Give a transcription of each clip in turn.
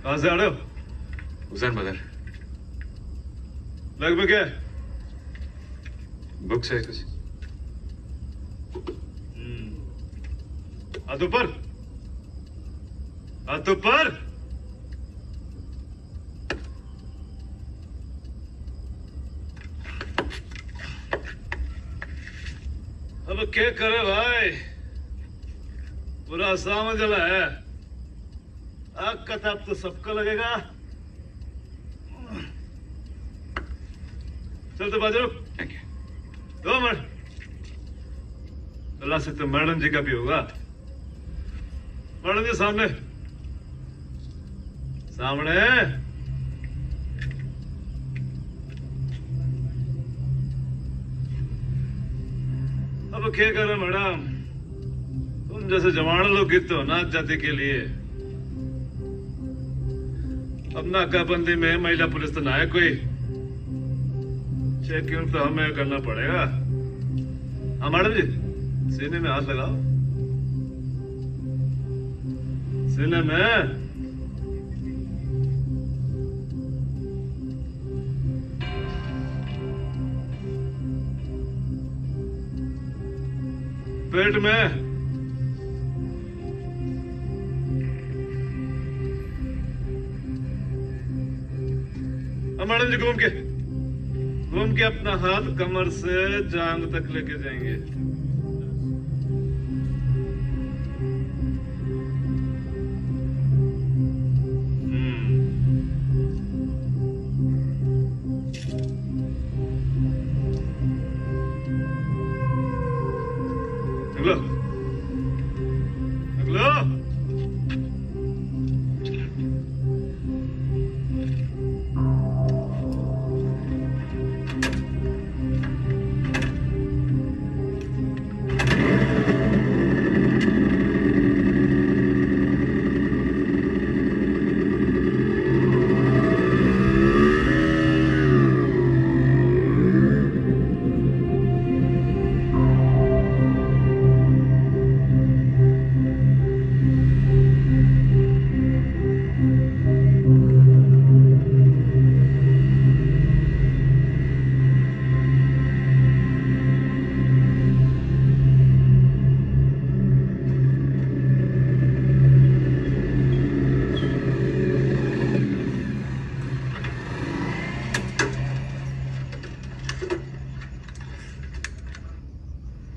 कहां से आ रहे हो? हुसैन बदर। बैग में क्या है? बुक्स है कुछ। हाथ ऊपर, हाथ ऊपर। अब क्या करे भाई, पूरा सामान जला है। आग का ताप तो सबको लगेगा। चल तो बाजू। Thank you. 2 मिनट। अल्लाह से तो मैडम जी का भी होगा। मैडम जी सामने, सामने। अब क्या करें मैडम, तुम जैसे जवान लोग गीत हो नाच जाति के लिए। अब नाकाबंदी में महिला पुलिस तो ना है कोई, चेकिंग तो हमें करना पड़ेगा। हाँ मैडम जी, सीने में हाथ लगाओ, सीने में। पेट में। हाँ मैडम जी, घूम के अपना हाथ कमर से जांग तक लेके जाएंगे। निकलो, निकलो।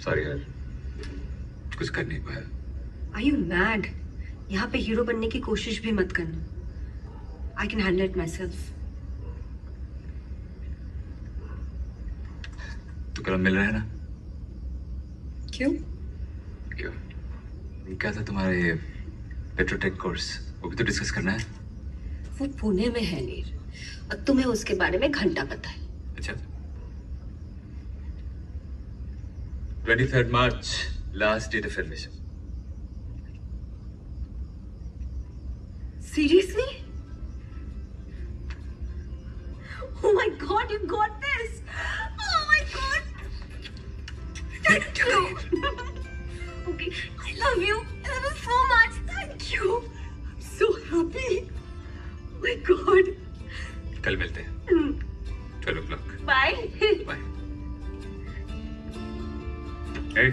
सॉरी यार, कुछ कर नहीं पाया। Are you mad? यहाँ पे हीरो बनने की कोशिश भी मत करना। I can handle it myself. तो कल मिल रहे हैं ना? क्यों? क्यों? क्या था तुम्हारे पेट्रोटेक कोर्स, वो भी तो डिस्कस करना है। वो पुणे में है नीर, और तुम्हें उसके बारे में घंटा पता है। अच्छा, 23 मार्च last date of admission. Seriously? Oh my God, you got this! Oh my God! Thank you. Okay, I love you. I love you so much. Thank you. I'm so happy. Oh my God. कल मिलते हैं 12 o'clock. Bye. Bye. Hey.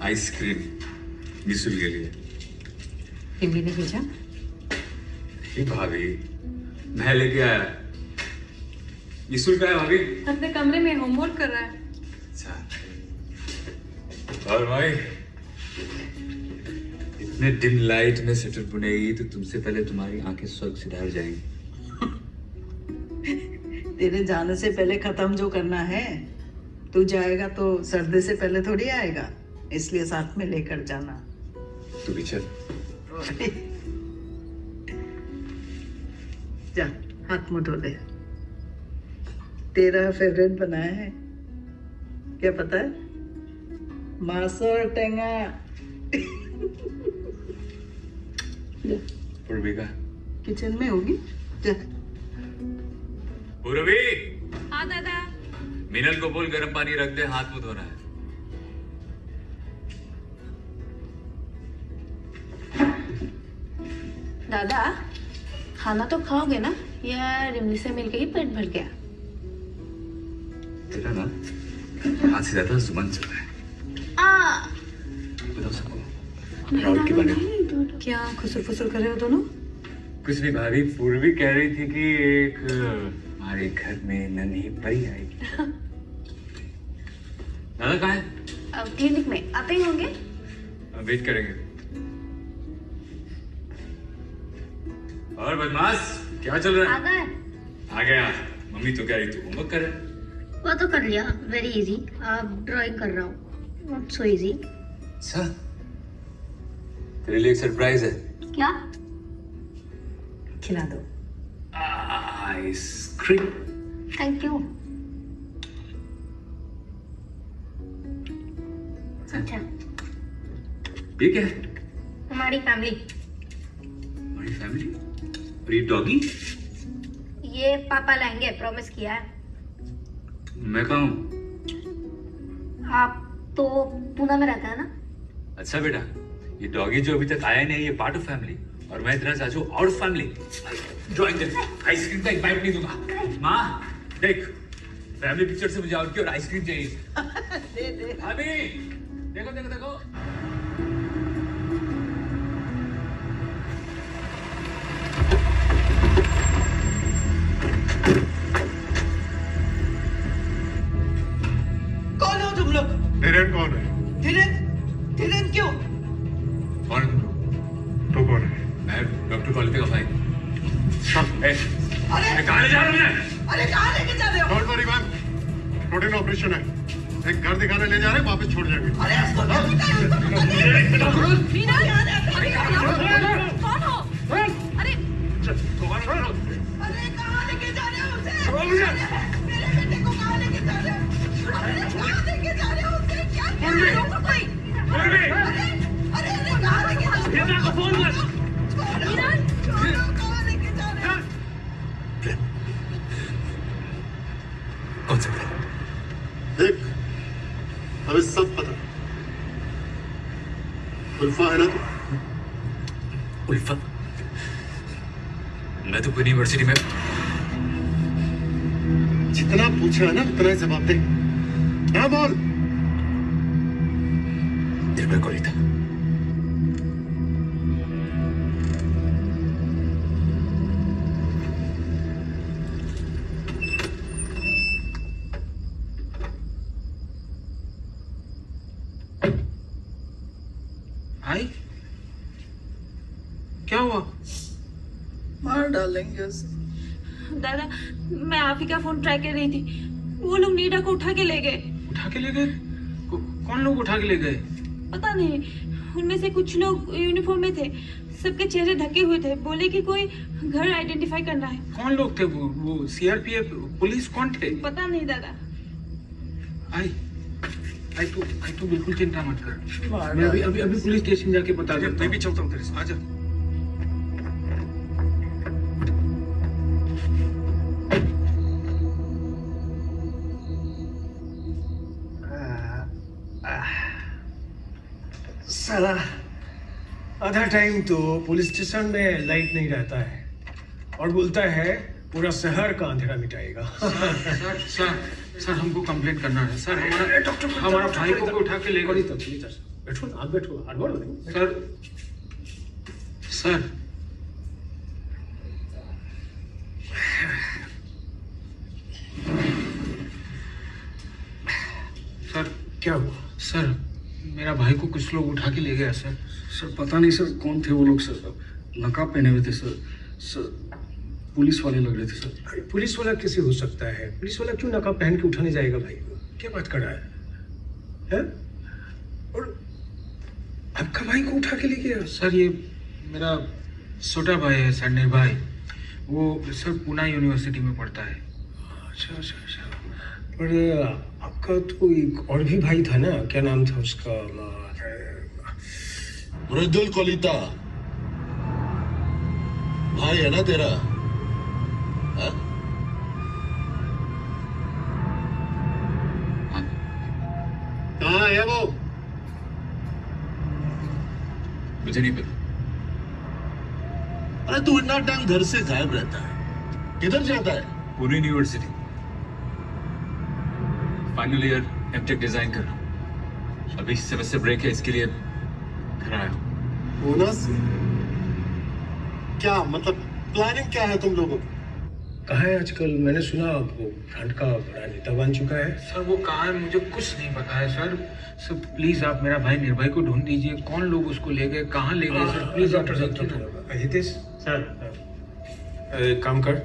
Ice cream मिसुल के लिए। हिंदी ने भेजा? भाभी, मैं लेके आया। मिसुल का है भाभी? अपने कमरे में होमवर्क कर रहा है। अच्छा। और भाई मैं डिम लाइट में स्वेटर बुनेगी तो तुमसे पहले तुम्हारी आंखें स्वर्ग से ढल जाएंगी। तेरे जाने से पहले खत्म जो करना है, तू जाएगा तो सर्दी से पहले थोड़ी आएगा, इसलिए साथ में लेकर जाना। तू भी चल। जा हाथ मुंह धो ले। तेरा फेवरेट बनाया है, क्या पता है? मांस और टेंगा। पूर्वी का किचन में होगी, जा। पूर्वी, हाँ दादा। मीनल को बोल गर्म पानी रख दे, हाथ मुंह धोना है। दादा खाना तो खाओगे ना, या रिमली से मिलके ही पेट भर गया? तेरा ना हाथ से ज्यादा जुबान चल रहा है। बताओ सबको राहुल के बारे में। क्या खुसुर फुसुर कर रहे हो दोनों? कुछ नहीं भाभी, पूर्वी कह रही थी कि एक हमारे घर में नन्ही परी आएगी। दादा कहाँ है? क्लिनिक में, आते ही होंगे। वेट करेंगे। और बदमाश क्या चल रहा है? आ गए। आ गया। मम्मी तो कह रही तू होमवर्क कर। वो तो कर लिया, वेरी इजी। अब ड्राइंग कर रहा हूँ, नॉट सो इजी। अच्छा, तेरे लिए एक सरप्राइज है। क्या? खिला दो। आइसक्रीम। Thank you. अच्छा, ये क्या है? हमारी फैमिली। हमारी फैमिली? और ये डॉगी? ये पापा लाएंगे, प्रॉमिस किया है। मैं कहाँ हूँ? आप तो पूना में रहता है ना? अच्छा बेटा, ये डॉगी जो अभी तक आया नहीं, ये पार्ट ऑफ फैमिली, और मैं इतना चाचू out of family. Drawing they, ice cream का एक बाइट नहीं दूंगा। माँ देख, फैमिली पिक्चर से मुझे आउट की और आइसक्रीम चाहिए। दे दे। भाभी देखो देखो देखो। कौन हो तुम लोग? धीरेन कौन है? धीरेन? धीरेन क्यों? कौन है तुम? तो कौन है? मैं डॉक्टर कॉलिटी का भाई। अरे कहाँ ले जा रहा हूँ मैं? अरे कहाँ लेके जा रहे हो? Don't worry ma'am, routine operation है। एक घर दिखाने ले जा रहे हैं, वापस छोड़ जाएंगे। अरे इसको क्या पता है? उसको पता नहीं। मीना, अरे कौन हो? अरे अरे कहाँ लेके जा रहे हो उसे? मेरे बेटे को कहाँ लेके जा रहे हो? अरे कहाँ लेके जा रहे हो उसे? क्या कर रहे हो कोई? अरे अरे कहाँ लेके जा रहे हो? मीना को फोन कर। मीना, कहाँ लेके जा रहे हो? कौन सा? देख, हमें सब पता। उल्फा है ना तू? उल्फा? मैं तो पूरी यूनिवर्सिटी में। जितना पूछा है ना उतना ही जवाब दे। हाँ बोल। निर्भय कॉलिता। भाई क्या हुआ? मार डालेंगे उसे। दादा, मैं आप ही का फोन ट्राई कर रही थी, वो लोग नीडा को उठा के ले गए। उठा के ले गए? कौन लोग उठा के ले गए? पता नहीं, उनमें से कुछ लोग यूनिफॉर्म में थे, सबके चेहरे ढके हुए थे, बोले कि कोई घर आइडेंटिफाई करना है। कौन लोग थे वो सीआरपीएफ पुलिस कौन थे? पता नहीं दादा। आई तू बिल्कुल चिंता मत कर, मैं अभी पुलिस स्टेशन जाके बता देता हूँ। मैं भी चलता हूँ तेरे साथ, आजा। साला आधा टाइम तो पुलिस स्टेशन में लाइट नहीं रहता है और बोलता है पूरा शहर का अंधेरा मिटाएगा। सर हमको कंप्लेंट करना है सर। हमारा भाई को उठा के ले गए। बैठो ना, आप बैठो। सर सर क्या हुआ? सर मेरा भाई को कुछ लोग उठा के ले गया सर। सर पता नहीं सर कौन थे वो लोग सर, नकाब पहने हुए थे सर। सर पुलिस वाले लग रहे थे सर। अरे पुलिस वाला कैसे हो सकता है? पुलिस वाला क्यों नकाब पहन के उठाने जाएगा भाई को? क्या बात कर रहा है? और आपका भाई को उठा के ले गया? सर ये मेरा छोटा भाई है सर, निर्भय। वो सर पूना यूनिवर्सिटी में पढ़ता है। अच्छा अच्छा अच्छा। पर आपका तो एक और भी भाई था ना, क्या नाम था उसका? मृदुल कोलिता भाई है ना तेरा? हाँ? कहाँ है वो? मुझे नहीं पता। अरे तू इतना टाइम घर से गायब रहता है, किधर जाता है? Pune university final year M Tech design कर रहा हूँ। अभी सेमेस्टर ब्रेक है, इसके लिए घर आया हूँ। बोनस? क्या मतलब प्लानिंग क्या है तुम लोगों की? कहाँ है आजकल? मैंने सुना वो फ्रंट का बड़ा नेता बन चुका है। सर वो कहाँ है मुझे कुछ नहीं पता है सर। सर प्लीज आप मेरा भाई निर्भय को ढूंढ दीजिए। कौन लोग उसको ले गए, कहाँ ले गए sir? Please doctor Hitesh sir एक काम कर,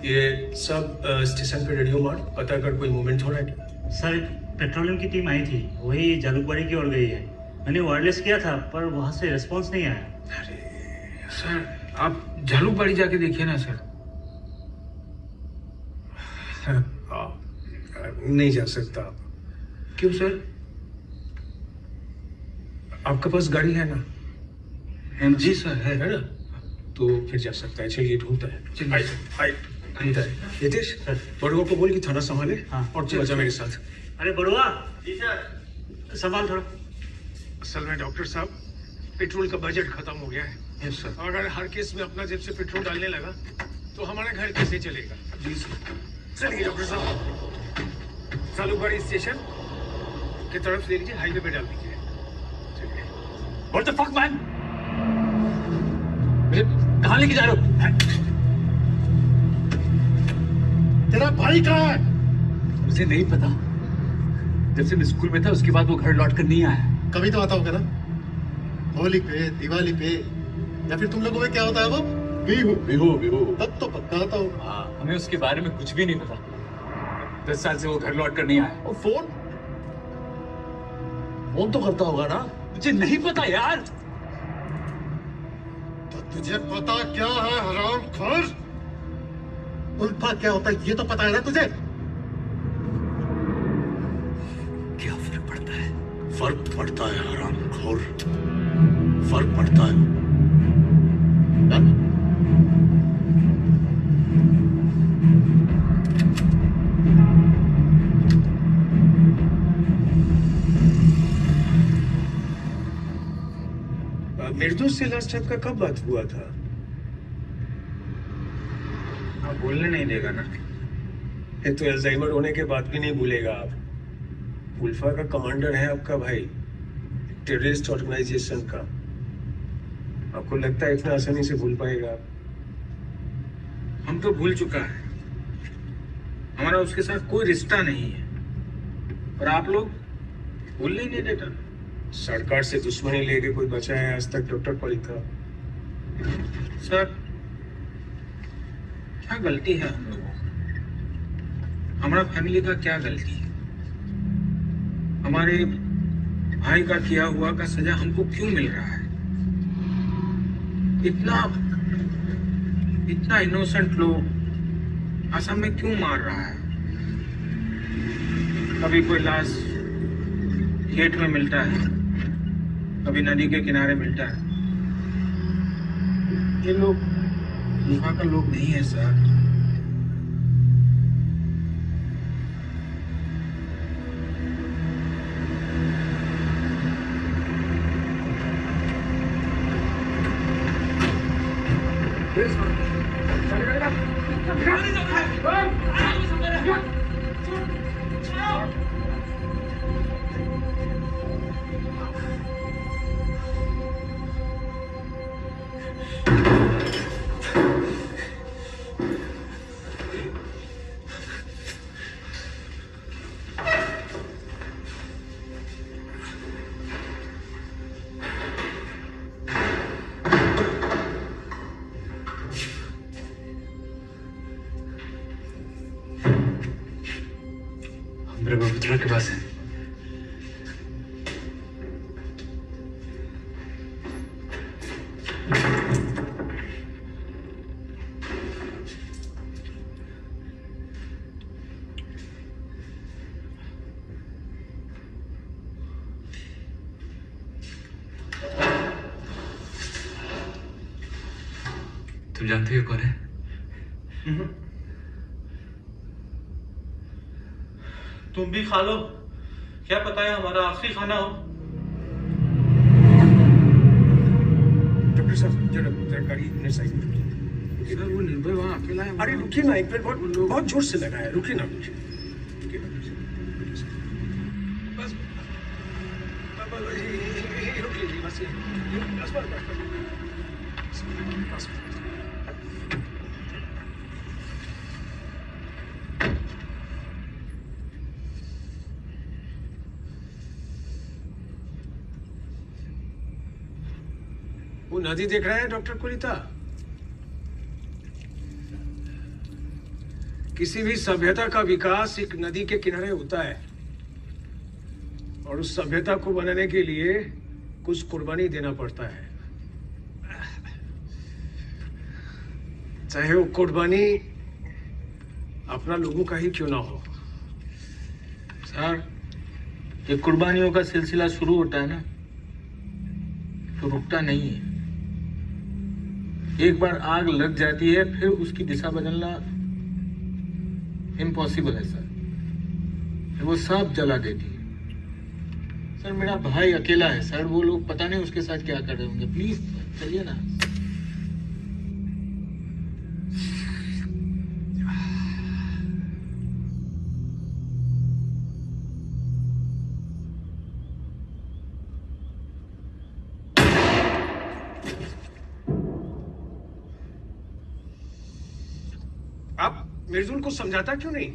ये सब स्टेशन पे रेडियो मार, पता कर कोई मूवमेंट हो रहा है क्या? सर पेट्रोलियम की टीम आई थी, वही जालूकबाड़ी की ओर गई है। मैंने वायरलेस किया था पर वहाँ से रिस्पॉन्स नहीं आया। अरे सर आप झालूकबाड़ी जाके देखिए ना सर। नहीं जा सकता। क्यों सर? आपके पास गाड़ी है ना? जी सर है ना? तो फिर जा सकता है। चलिए ढूंढता है। चलिए ढूंढता है। हितेश बड़ुआ को बोल कि थाना संभाले। हाँ। और तू आजा मेरे साथ। अरे बड़ुआ जी सर संभाल थोड़ा। असल में डॉक्टर साहब पेट्रोल का बजट खत्म हो गया है। Yes sir. अगर हर केस में अपना जेब से पेट्रोल डालने लगा तो हमारा घर कैसे चलेगा? जी सर। चलिए डॉक्टर साहब, जालूकबाड़ी स्टेशन की तरफ ले लीजिए, हाईवे पे डाल दीजिए। चलिए। What the fuck man? मुझे कहाँ लेके जा रहे हो? तेरा भाई कहाँ है? मुझे नहीं पता। जब से मैं स्कूल में था उसके बाद वो घर लौट कर नहीं आया। कभी तो आता होगा ना, होली पे, दिवाली पे, या फिर तुम लोगों में क्या होता है वो? बिहू बिहू बिहू, तब तो पक्का आता होगा। हाँ, हमें उसके बारे में कुछ भी नहीं पता। 10 साल से वो घर लौट कर नहीं आया। और फोन फोन तो करता होगा ना? मुझे नहीं पता यार। तो तुझे पता क्या है हरामखोर? उल्फा क्या होता है ये तो पता है ना तुझे? क्या फर्क पड़ता है? फर्क पड़ता है हरामखोर, फर्क पड़ता है। निर्दोष से लास्ट आपका कब बात हुआ था? आप बोलने नहीं देगा ना? ये तो अल्जाइमर होने के बाद भी नहीं भूलेगा आप। उल्फा का कमांडर है आपका भाई, टेररिस्ट ऑर्गेनाइजेशन का। आपको लगता है इतना आसानी से भूल पाएगा? हम तो भूल चुका है, हमारा उसके साथ कोई रिश्ता नहीं है, और आप लोग भूलने ही नहीं देता। सरकार से दुश्मनी लेके कोई बचा है आज तक डॉक्टर कोलिता? सर क्या गलती है हम लोगों की? हमारा फैमिली का क्या गलती है? हमारे भाई का किया हुआ का सजा हमको क्यों मिल रहा है? इतना इनोसेंट लोग असम में क्यों मार रहा है? कभी कोई लाश गेट में मिलता है, कभी नदी के किनारे मिलता है। ये लोग वहां का लोग नहीं है सर। ब्रह्मपुत्र के पास है। तुम जानते हो कौन है? तुम भी खा लो, क्या पता है हमारा आखिरी खाना हो। डॉक्टर साहब जरा गाड़ी अपने साइड में रखिए। सर वो निर्भय वहाँ अकेला है। अरे रुकिए ना, एक मिनट, बहुत जोर से लगा है, रुकिए ना, रुकिए। बस रुक लीजिए, बस बस। वो नदी देख रहे हैं डॉक्टर कुलिता? किसी भी सभ्यता का विकास एक नदी के किनारे होता है और उस सभ्यता को बनाने के लिए कुछ कुर्बानी देना पड़ता है, चाहे वो कुर्बानी अपना लोगों का ही क्यों ना हो। सर ये कुर्बानियों का सिलसिला शुरू होता है ना तो रुकता नहीं है। एक बार आग लग जाती है फिर उसकी दिशा बदलना इम्पॉसिबल है सर, फिर वो सब जला देती है। सर मेरा भाई अकेला है सर, वो लोग पता नहीं उसके साथ क्या कर रहे होंगे। प्लीज चलिए ना। आप मिर्जुल को समझाता क्यों नहीं?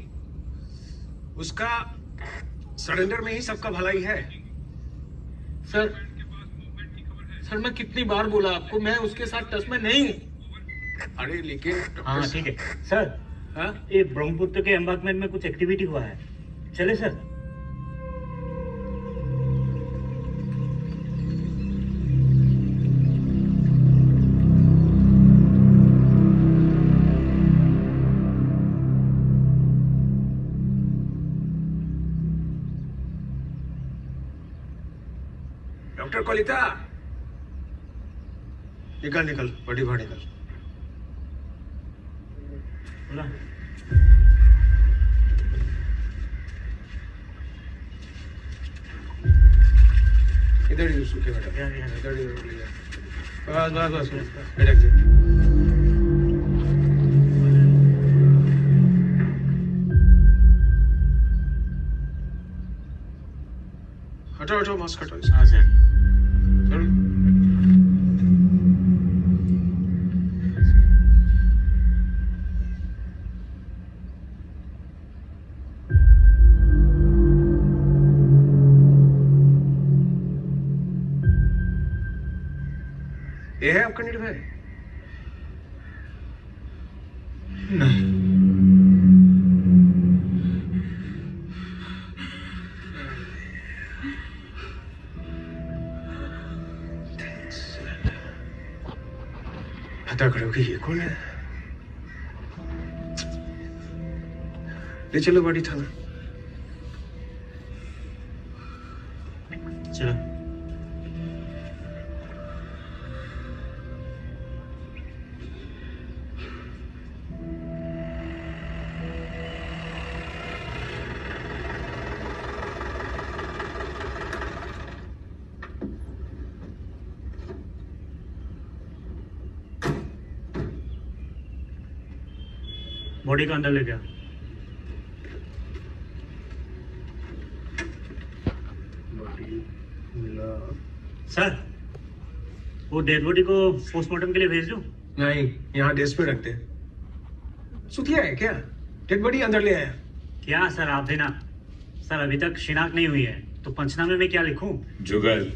उसका सरेंडर में ही सबका भलाई है। सर मैं कितनी बार बोला आपको, मैं उसके साथ टच में नहीं हूँ। अरे लेकिन हाँ ठीक है सर। हाँ? ये ब्रह्मपुत्र के एम्बार्कमेंट में कुछ एक्टिविटी हुआ है, चले सर? डॉक्टर कलिता निकल निकल, बड़ी बाहर निकल। बोला इधर ही सूखे बेटा, यहाँ, यहाँ। इधर ही रोक लिया। बस बैठ जा। हटाओ हटाओ मास्क हटाओ इसका। हाँ सर। चलो। ये है आपका निर्भय? नहीं पता करो कि ये कौन है। ले चलो बड़ी थाना। चलो। बॉडी का अंदर ले गया। सर वो डेड बॉडी को पोस्टमार्टम के लिए भेज दूं? नहीं, यहाँ डेस्क पे रखते। सुतिया है क्या? डेड बॉडी अंदर ले आया। क्या सर आप भी ना। सर अभी तक शिनाख्त नहीं हुई है तो पंचनामे में क्या लिखूं? जुगल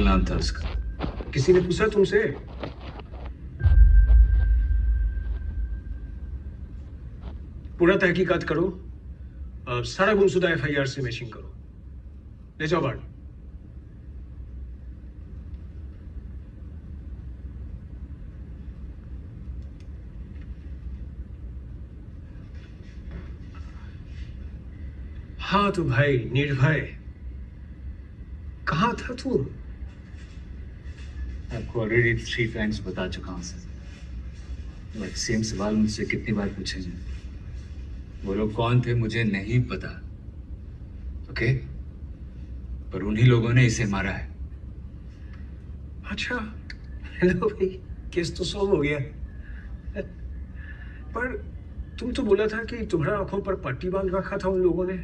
नाम था उसका। किसी ने पूछा तुमसे? पूरा तहकीकात करो, सारा गुमशुदा FIR से मैचिंग करो। ले जाओ बाहर। हाँ तो भाई निर्भय, कहाँ था तू? आपको ऑलरेडी 3 टाइम्स बता चुका हूँ सर। बट सेम सवाल मुझसे कितनी बार पूछेंगे? वो लोग कौन थे मुझे नहीं पता, ओके? पर उन्हीं लोगों ने इसे मारा है। अच्छा, हेलो भाई, केस तो सॉल्व हो गया। पर तुम तो बोला था कि तुम्हारा आंखों पर पट्टी बांध रखा था उन लोगों ने।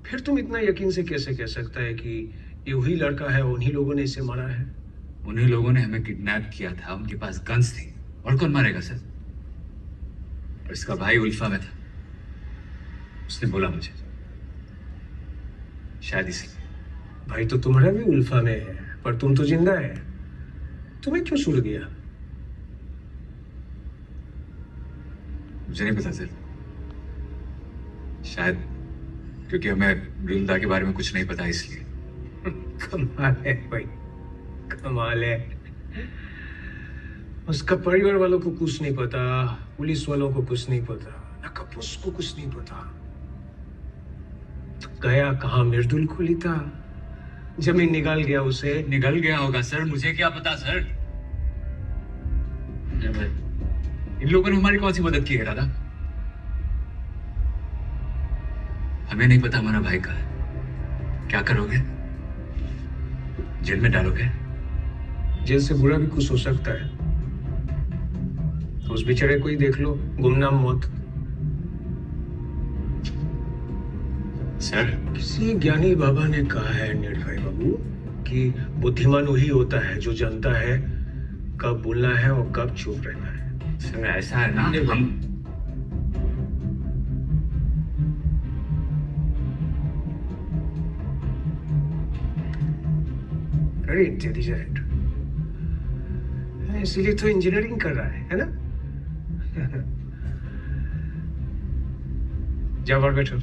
फिर तुम इतना यकीन से कैसे कह सकता है कि ये वही लड़का है, उन्हीं लोगों ने इसे मारा है? उन्हीं लोगों ने हमें किडनैप किया था, उनके पास गन्स थी, और कौन मारेगा सर? और इसका भाई उल्फा में था, उसने बोला मुझे, शायद इसलिए। भाई तो तुम्हारा भी उल्फा में है, पर तुम तो जिंदा है, तुम्हें क्यों छूट गया? मुझे नहीं पता सर, शायद क्योंकि हमें मृदुलता के बारे में कुछ नहीं पता इसलिए। कमाल है भाई, कमाल है। उसका परिवार वालों को कुछ नहीं पता, पुलिस वालों को कुछ नहीं पता, नकापुस को कुछ नहीं पता। तो गया कहाँ मृदुल को लेता, जमीन निकाल गया उसे। निकल गया होगा सर, मुझे क्या पता सर। इन लोगों ने हमारी कौन सी मदद की है दादा? हमें नहीं पता हमारा भाई का है। क्या करोगे? जेल में डालोगे? जेल से बुरा भी कुछ हो सकता है। तो उस बेचारे को ही देख लो, गुमनाम मौत। सर, किसी ज्ञानी बाबा ने कहा है निर्भय बाबू कि बुद्धिमान वही होता है जो जानता है कब बोलना है और कब चुप रहना है। सर ऐसा है ना, हम वेरी इंटेलिजेंट, इसीलिए तो इंजीनियरिंग कर रहा है ना? जाओ बाहर बैठो।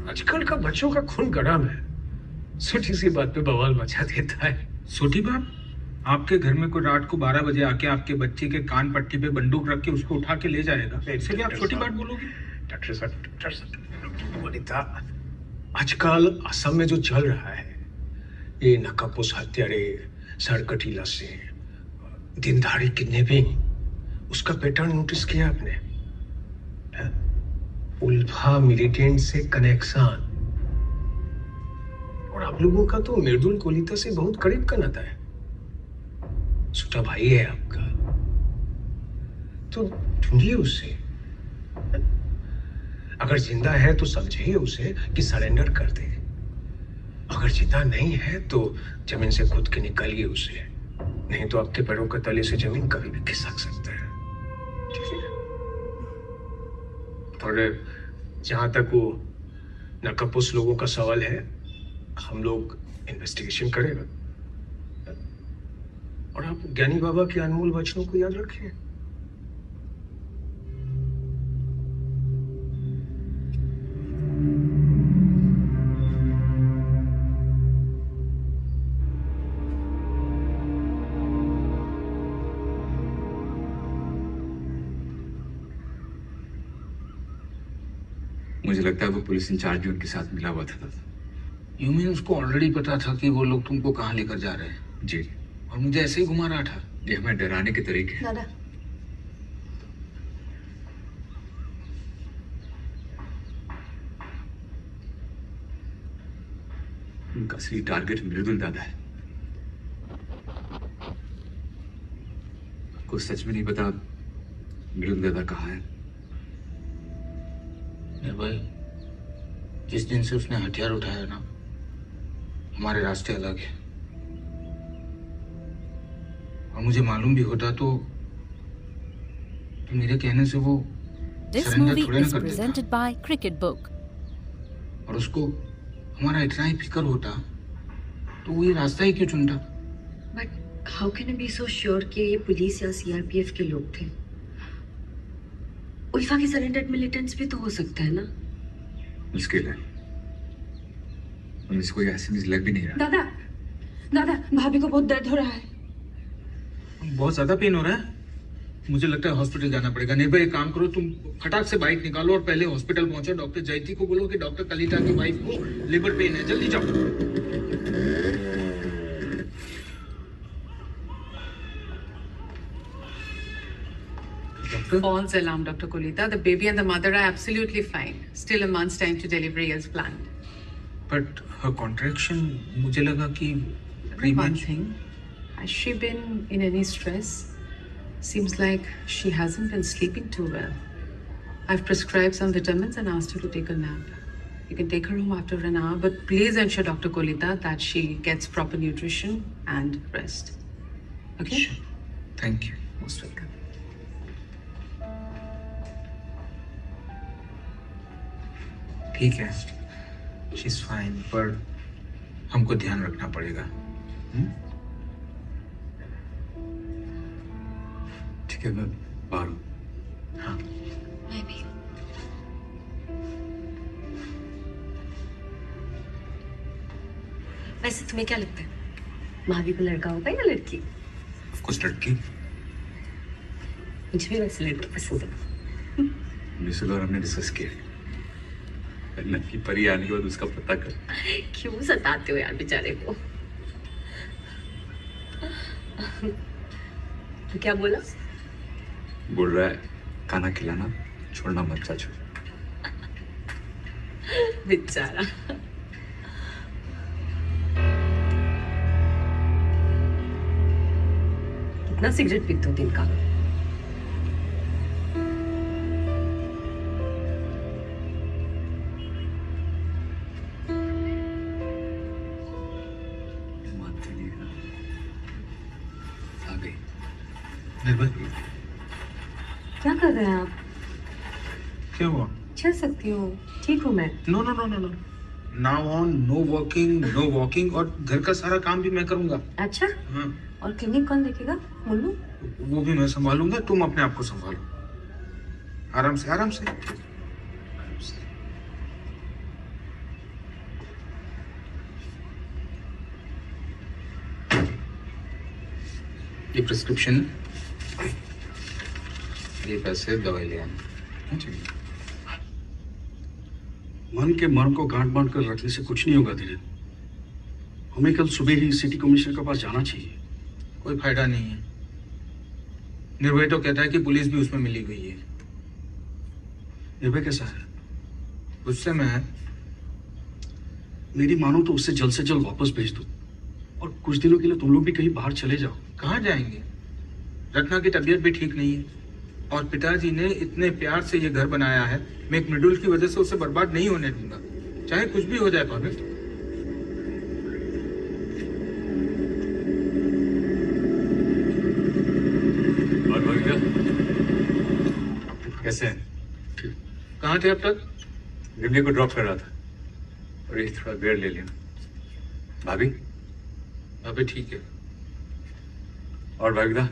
आजकल का बच्चों का खून गरम है, छोटी सी बात पे बवाल मचा देता है। छोटी बात? आपके घर में कोई रात को 12 बजे आके आपके बच्चे के कान पट्टी पे बंदूक रख के उसको उठा के ले जाएगा, इससे भी आप छोटी बात बोलोगे? डॉक्टर साहब, वनिता, आजकल असम में जो चल रहा है, ये नकाबपोश हत्यारे, सरकटीला से दिनदारी किडनैपिंग, उसका पैटर्न नोटिस किया आपने? है? उल्फा मिलिटेंट से कनेक्शन, और आप लोगों का तो मृदुल कोलिता से बहुत करीब का नाता है, छोटा भाई है आपका, तो ढूंढिए उसे। अगर जिंदा है तो समझिए उसे कि सरेंडर कर दे, अगर जिंदा नहीं है तो जमीन से खुद के निकालिए उसे, नहीं तो आपके पैरों के तले से जमीन कभी भी खिसक सकता है। ठीक है? और जहां तक वो नकाबपोश लोगों का सवाल है, हम लोग इन्वेस्टिगेशन करेगा, और आप ज्ञानी बाबा के अनमोल वचनों को याद रखें। मुझे लगता है वो पुलिस इंचार्ज भी उनके साथ मिला हुआ था। यू मीन उसको ऑलरेडी पता था कि वो लोग तुमको कहाँ लेकर जा रहे हैं? जी, और मुझे ऐसे ही घुमा रहा था। ये हमें डराने के तरीके हैं। दादा, उनका असली टारगेट मृदुल दादा है। आपको सच में नहीं पता मृदुल दादा कहाँ है? भाई, जिस दिन से उसने हथियार उठाया ना, हमारे रास्ते अलग है। और मुझे मालूम भी होता तो मेरे कहने से वो This सरेंडर movie थोड़े ना is कर देता। presented by Cricket Book. और उसको हमारा इतना ही फिक्र होता तो वो ये रास्ता ही क्यों चुनता? But how can I be so sure कि ये पुलिस या सीआरपीएफ के लोग थे? उल्फा के सरेंडर्ड मिलिटेंट्स भी तो हो सकता है ना? मुश्किल है, और इसको ये एसएमएस लग भी नहीं रहा। दादा, दादा, भाभी को बहुत दर्द हो रहा है। बहुत ज्यादा पेन हो रहा है? मुझे लगता है हॉस्पिटल जाना पड़ेगा। निर्भय एक काम करो, तुम फटाक से बाइक निकालो और पहले हॉस्पिटल पहुंचो। डॉक्टर जयती को बोलो कि डॉक्टर कलिता की वाइफ को लिवर पेन है, जल्दी जाओ। False alarm, Dr. Kolita. The baby and the mother are absolutely fine. Still a month's time to delivery as planned. But her contraction, मुझे लगा कि One thing, has she been in any stress? Seems like she hasn't been sleeping too well. I've prescribed some vitamins and asked her to take a nap. You can take her home after an hour, but please ensure, Dr. Kolita, that she gets proper nutrition and rest. Okay? Sure. Thank you. Most welcome. ठीक है, she's fine, पर हमको ध्यान रखना पड़ेगा। ठीक है, मैं बाहर हूँ। हाँ। मैं भी। वैसे तुम्हें क्या लगता है, भाभी को लड़का होगा या लड़की? कुछ लड़की। मुझे भी वैसे लड़की पसंद है। मिसल और हमने डिस्कस किया, लड़की परी आने के बाद उसका पता कर। क्यों सताते हो यार बेचारे को? तो क्या बोला? बोल रहा है खाना खिलाना छोड़ना मत चाचू। बेचारा। कितना सिगरेट पीते हो दिन का? क्या कर रहे हैं आप? क्या हुआ? चल सकती हूँ, ठीक हूँ मैं। No no no no no, now on no working, no walking, और घर का सारा काम भी मैं करूंगा। अच्छा? हाँ। और क्लिनिक कौन देखेगा? मुन्नू? वो भी मैं संभालूंगा, तुम अपने आप को संभालो। आराम से आराम से। ये प्रिस्क्रिप्शन, ये पैसे दवाई ले आना। मन के मर्म को गांठ बांध कर रखने से कुछ नहीं होगा धीरे। हमें कल सुबह ही सिटी कमिश्नर के पास जाना चाहिए। कोई फायदा नहीं है। निर्भय तो कहता है कि पुलिस भी उसमें मिली हुई है। निर्भय कैसा है? गुस्से में है। मेरी मानो तो उससे जल्द वापस भेज दो, और कुछ दिनों के लिए तुम लोग भी कहीं बाहर चले जाओ। कहाँ जाएंगे? रत्ना की तबीयत भी ठीक नहीं है, और पिताजी ने इतने प्यार से ये घर बनाया है। मैं एक मिडुल की वजह से उसे बर्बाद नहीं होने दूंगा, चाहे कुछ भी हो जाए। पागल। और भैया कैसे हैं? कहाँ थे अब तक? विमले को ड्रॉप कर रहा था, और ये थोड़ा बेर ले लिया। भाभी? भाभी ठीक है। और भागीदा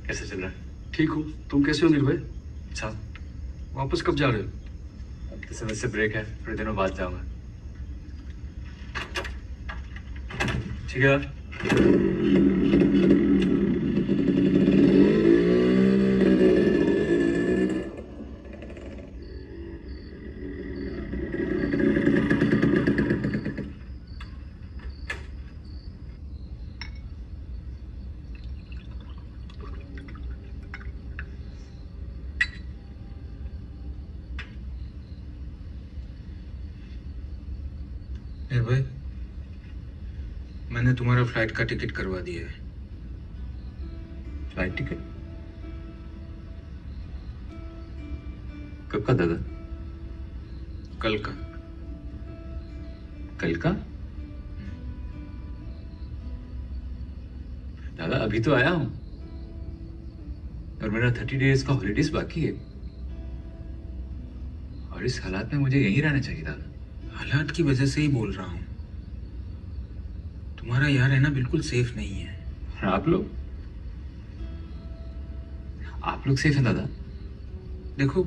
कैसे चल रहा है? ठीक हूँ, तुम कैसे हो निर्भय? अच्छा। वापस कब जा रहे हो? अब तो समय से ब्रेक है, थोड़े दिनों बाद जाऊंगा। ठीक है। भाई, मैंने तुम्हारा फ्लाइट का टिकट करवा दिया है। Flight ticket? कब का दादा? कल का। कल का? दादा अभी तो आया हूं, और मेरा 30 डेज का हॉलीडेज बाकी है, और इस हालात में मुझे यहीं रहना चाहिए दादा। हालात की वजह से ही बोल रहा हूं। तुम्हारा यहाँ रहना बिल्कुल सेफ नहीं है। और आप लोग सेफ हैं दादा? देखो,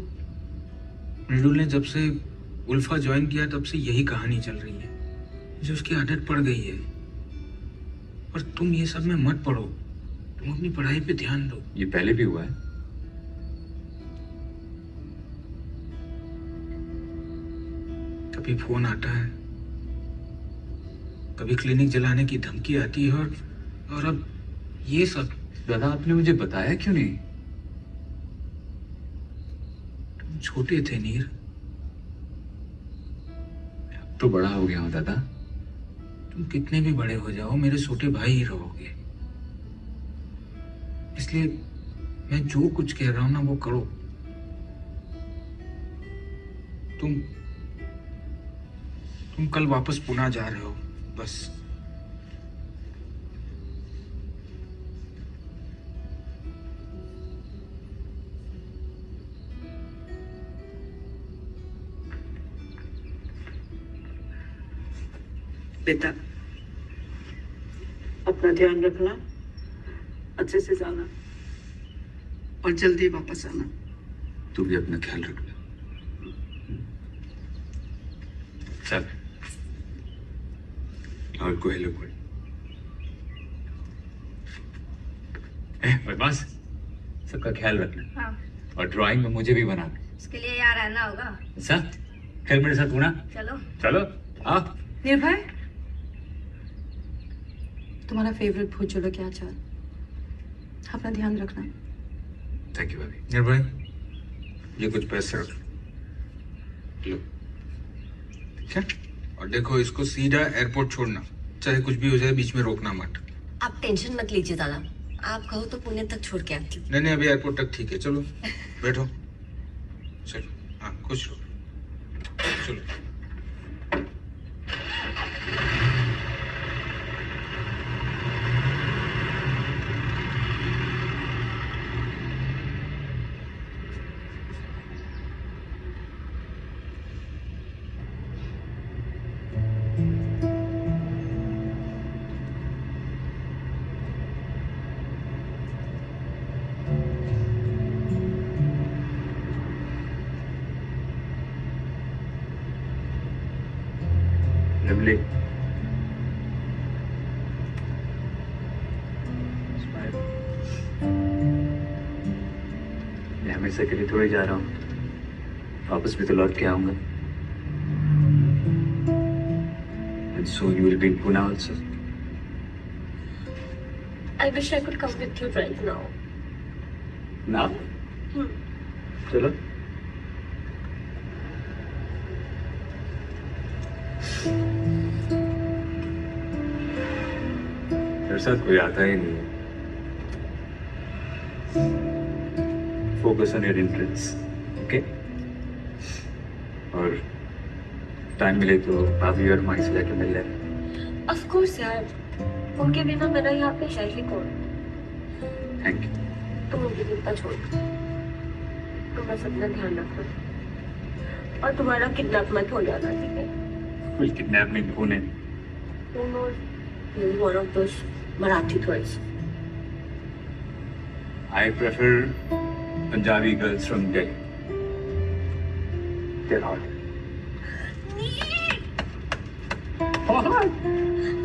मृदुल ने जब से उल्फा ज्वाइन किया तब से यही कहानी चल रही है। मुझे उसकी आदत पड़ गई है। पर तुम ये सब में मत पड़ो, तुम अपनी पढ़ाई पे ध्यान दो। ये पहले भी हुआ है। कभी फोन आता है, कभी क्लिनिक जलाने की धमकी आती है, और अब ये सब। दादा आपने मुझे बताया क्यों नहीं? तुम छोटे थे नीर। अब तो बड़ा हो गया हूं दादा। तुम कितने भी बड़े हो जाओ मेरे छोटे भाई ही रहोगे। इसलिए मैं जो कुछ कह रहा हूं ना वो करो। तुम कल वापस पुणे जा रहे हो, बस। बेटा, अपना ध्यान रखना, अच्छे से जाना और जल्दी वापस आना। तू भी अपना ख्याल रखना। चल, और को हेलो बोल। बदमाश, सबका ख्याल रखना। हाँ। और ड्राइंग में मुझे भी बनाना। उसके लिए यहाँ रहना होगा। अच्छा, खेल मेरे साथ पुणे। चलो चलो हाँ। निर्भय, तुम्हारा फेवरेट भूत जलेबी अचार, अपना ध्यान रखना। थैंक यू भाभी। निर्भय, ये कुछ पैसे रख लो, ठीक है? और देखो, इसको सीधा एयरपोर्ट छोड़ना, चाहे कुछ भी हो जाए, बीच में रोकना मत। आप टेंशन मत लीजिए दादा, आप कहो तो पुणे तक छोड़ के आती हूँ। नहीं, अभी एयरपोर्ट तक ठीक है। चलो बैठो, चलो। हाँ, खुश रहो, चलो। Lovely. मैं हमेशा के लिए थोड़ी जा रहा हूँ, वापस भी तो लौट के आऊंगा। And soon you will be in Pune also. I wish I could come with you right now. Now? चलो। मेरे साथ कोई आता ही नहीं है। Focus on your interest, okay? और टाइम मिले तो भाभी और माई से जाके मिल लेना। Of course यार, उनके बिना मेरा यहाँ पे है ही कौन। Thank you. तुम उनकी चिंता छोड़ दो, तुम बस अपना ध्यान रखो और तुम्हारा किडनैप मत हो जाना, ठीक है? कोई किडनैप नहीं होने। Who knows? Maybe one of those Marathi toys. I prefer Punjabi girls from Delhi. They're hot.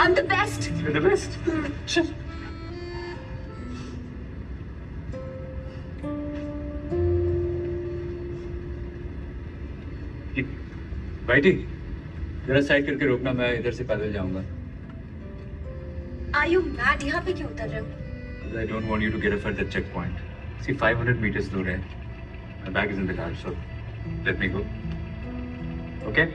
I'm the best. You're the best. Sure. बैठी, जरा साइड करके रोकना, मैं इधर से पैदल जाऊंगा। Are you mad? यहाँ पे क्यों उतर रहे हो? I don't want you to get a further checkpoint. See, 500 meters दूर है। My bag is in the car, so let me go. Okay?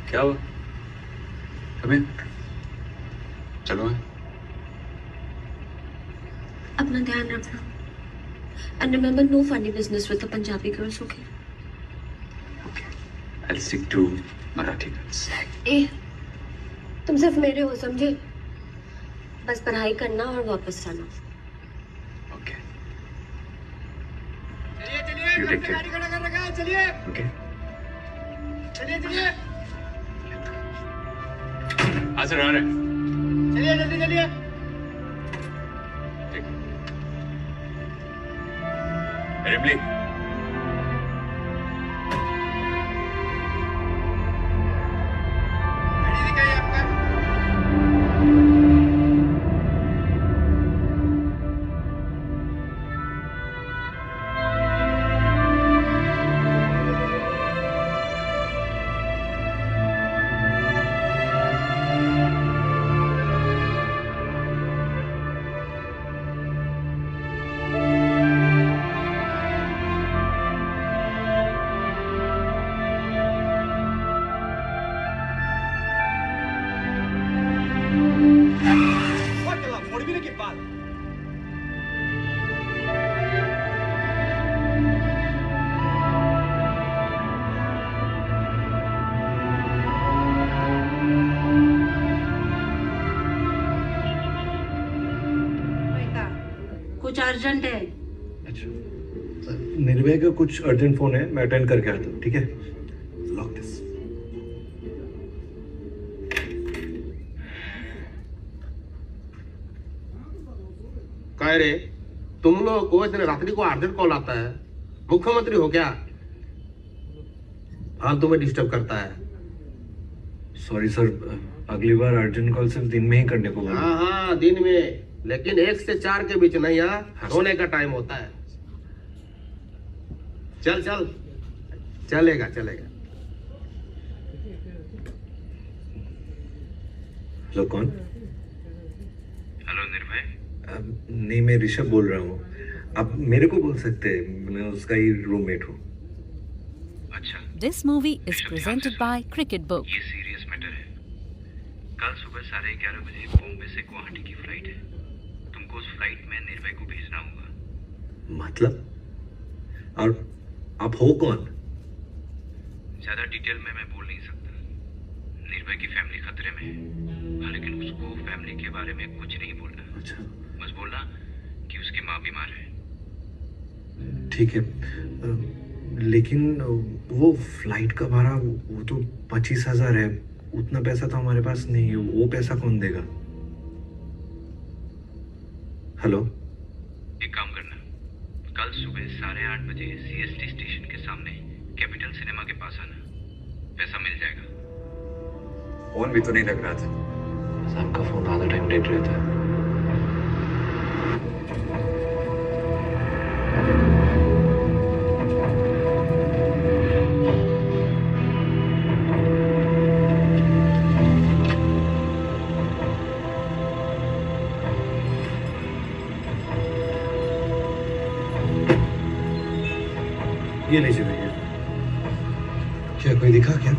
क्या हुआ? अबे चलो है। अपना ध्यान रखना and remember no funny business with the Punjabi girls, okay? I'll stick to Marathi girls. ए, तुम सिर्फ मेरे हो, समझे? बस पढ़ाई करना और वापस आना। Okay. चलिए You take care. गाड़ी खड़ा कर रखा है, चलिए Okay. चलिए हाँ सर आ रहे हैं. चलिए जल्दी चलिए। Emily. गाड़ी दिखाइए आपका। कुछ अर्जेंट है। अच्छा निर्भय का कुछ अर्जेंट फोन है, मैं अटेंड करके आता हूँ, ठीक है? Lock this. कह रे तुम लोग को इतने रात्रि को अर्जेंट कॉल आता है? मुख्यमंत्री हो क्या? फालतू में डिस्टर्ब करता है। सॉरी सर, अगली बार अर्जेंट कॉल सिर्फ दिन में ही करने को बोला। हाँ दिन में, लेकिन 1 से 4 के बीच नहीं। यहाँ सोने का टाइम होता है। चल चल, चलेगा चलेगा। हेलो कौन? हेलो निर्भय. नहीं मैं ऋषभ बोल रहा हूँ। आप मेरे को बोल सकते हैं, मैं उसका ही रूममेट हूँ। अच्छा. This movie is presented by Cricket Book. ये सीरियस मैटर है. कल सुबह 11:30 बजे बॉम्बे से गुवाहाटी की फ्लाइट है. तुमको उस फ्लाइट में निर्भय को भेजना होगा. मतलब? और आप हो कौन? ज्यादा डिटेल में मैं बोल नहीं सकता. निर्भय की फैमिली खतरे में है. हाँ, लेकिन उसको फैमिली के बारे में कुछ नहीं बोलना. अच्छा. बस बोलना कि उसकी माँ बीमार है. ठीक है, लेकिन वो फ्लाइट का भाड़ा वो तो 25,000 है. उतना पैसा तो हमारे पास नहीं है. वो पैसा कौन देगा? हेलो, एक काम करना, कल सुबह 8:30 बजे CST स्टेशन के सामने कैपिटल सिनेमा के पास आना. पैसा मिल जाएगा. फोन भी तो नहीं लग रहा था. शाम का फोन आधा टाइम डेट रहता है. ये लीजिए भैया. क्या कोई दिखा क्या?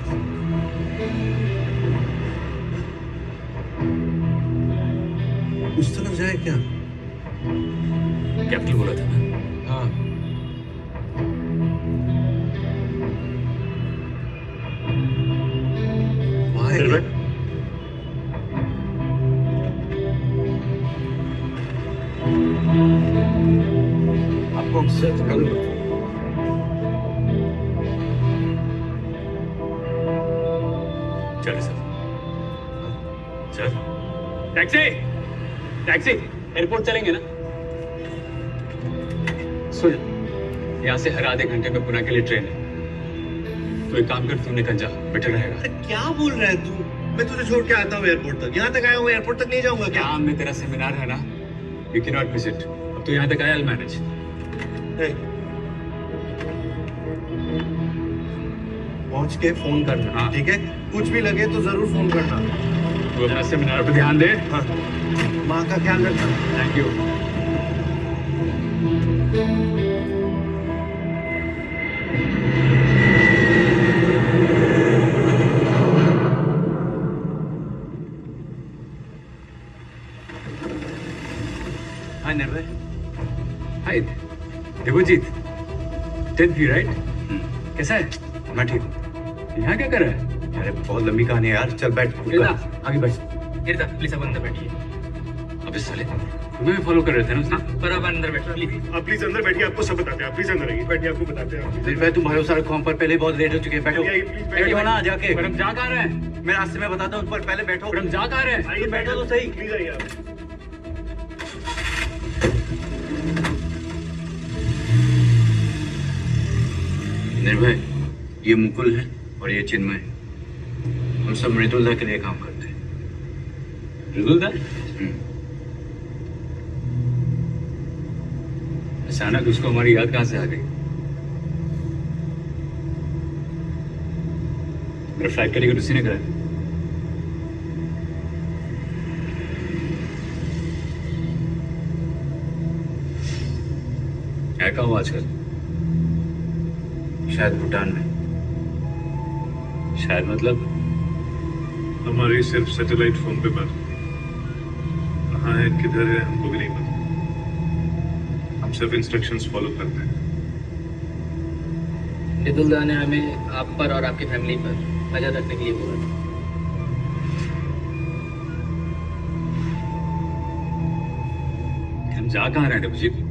उस तरफ जाए क्या? कैपिटल बोला था ना. हाँ. वहाँ है क्या? आपको चलो सर. चल. Taxi taxi. एयरपोर्ट चलेंगे ना? सुन, यहाँ से हर आधे घंटे में पुणे के लिए ट्रेन है. तो एक काम कर, तू निकल जा, बेटर रहेगा. अरे क्या बोल रहा है तू? मैं तुझे छोड़ के आता हूँ एयरपोर्ट तक. यहाँ तक आया हूँ, एयरपोर्ट तक नहीं जाऊंगा क्या? काम में तेरा सेमिनार है ना, you can not miss it. अब तो यहाँ तक आया, I'll manage. पहुंच के फोन करना. हाँ. ठीक है, कुछ भी लगे तो जरूर फोन करना. तू अपना सेमिनार पे ध्यान दे. हाँ. माँ का ख्याल रखना. Thank you. हाय निर्भय. हाय देवजीत. 10th भी राइट? कैसा है? मैं ठीक हूँ. यहाँ क्या कर रहा है? अरे बहुत लंबी कहानी है यार, चल बैठ आगे बैठ। प्लीज अब अंदर बैठिए। अबे साले तुम्हें भी फॉलो कर रहे थे ना उसने? पर अब अंदर बैठिए प्लीज। आप प्लीज अंदर बैठिए, आपको सब बताते हैं। आप प्लीज अंदर आइए, बैठिए, आपको बताते हैं। निर्भय तुम भरोसा रखो हम पर, पहले बहुत लेट हो चुके हैं। बैठो बैठो ना जाके। मैडम जा कहाँ रहे हैं? मैं रास्ते में बताता हूँ उन पर, पहले बैठो। मैडम जा कहाँ रहे हैं? आइए, बैठो तो सही। प्लीज आइए आप। निर्भय, ये मुकुल है और ये चिन्मय। हम सब मृदुलता के लिए काम करते हैं। मृदुलता? अचानक उसको हमारी याद कहाँ से आ गई? मेरा फ्लाइट का टिकट उसी ने कराया। क्या कहा आजकल? शायद भूटान में। शायद मतलब? हमारी सिर्फ सैटेलाइट फोन पे बात होती है। कहाँ है, किधर है, हमको भी नहीं पता। हम सिर्फ इंस्ट्रक्शंस फॉलो करते हैं। मृदुलदा ने हमें आप पर और आपकी फैमिली पर नजर रखने के लिए बोला। हम जा कहाँ रहे हैं Abhijit?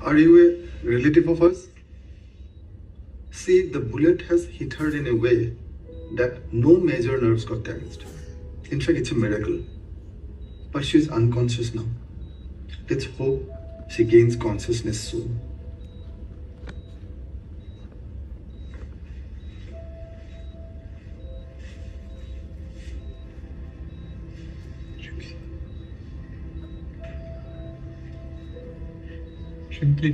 Are you a relative of us? See, the bullet has hit her in a way that no major nerves got damaged. In fact, it's a miracle. But she's unconscious now. Let's hope she gains consciousness soon. Simply.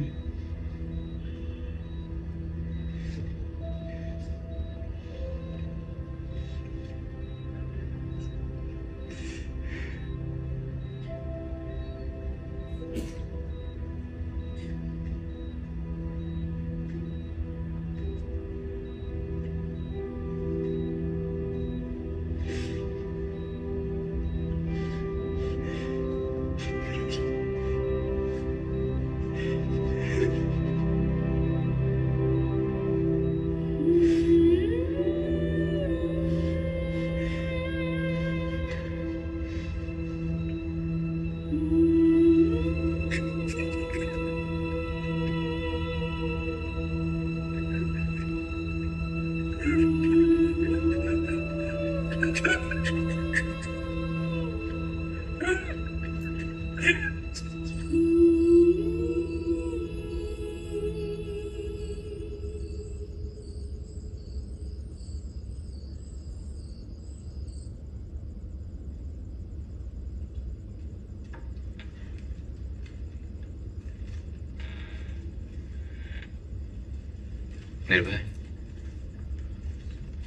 निर्भय,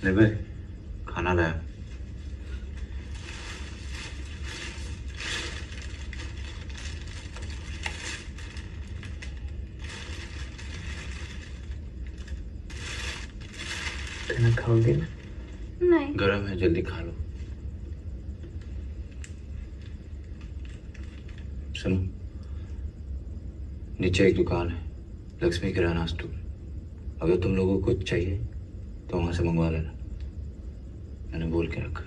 निर्भय, खाना लाया। खाना खाओगे ना? नहीं। गरम है, जल्दी खा लो। सुनो, नीचे एक दुकान है, लक्ष्मी किराना स्टोर। अगर तुम लोगों को कुछ चाहिए तो वहां से मंगवा लेना, मैंने बोल के रखा।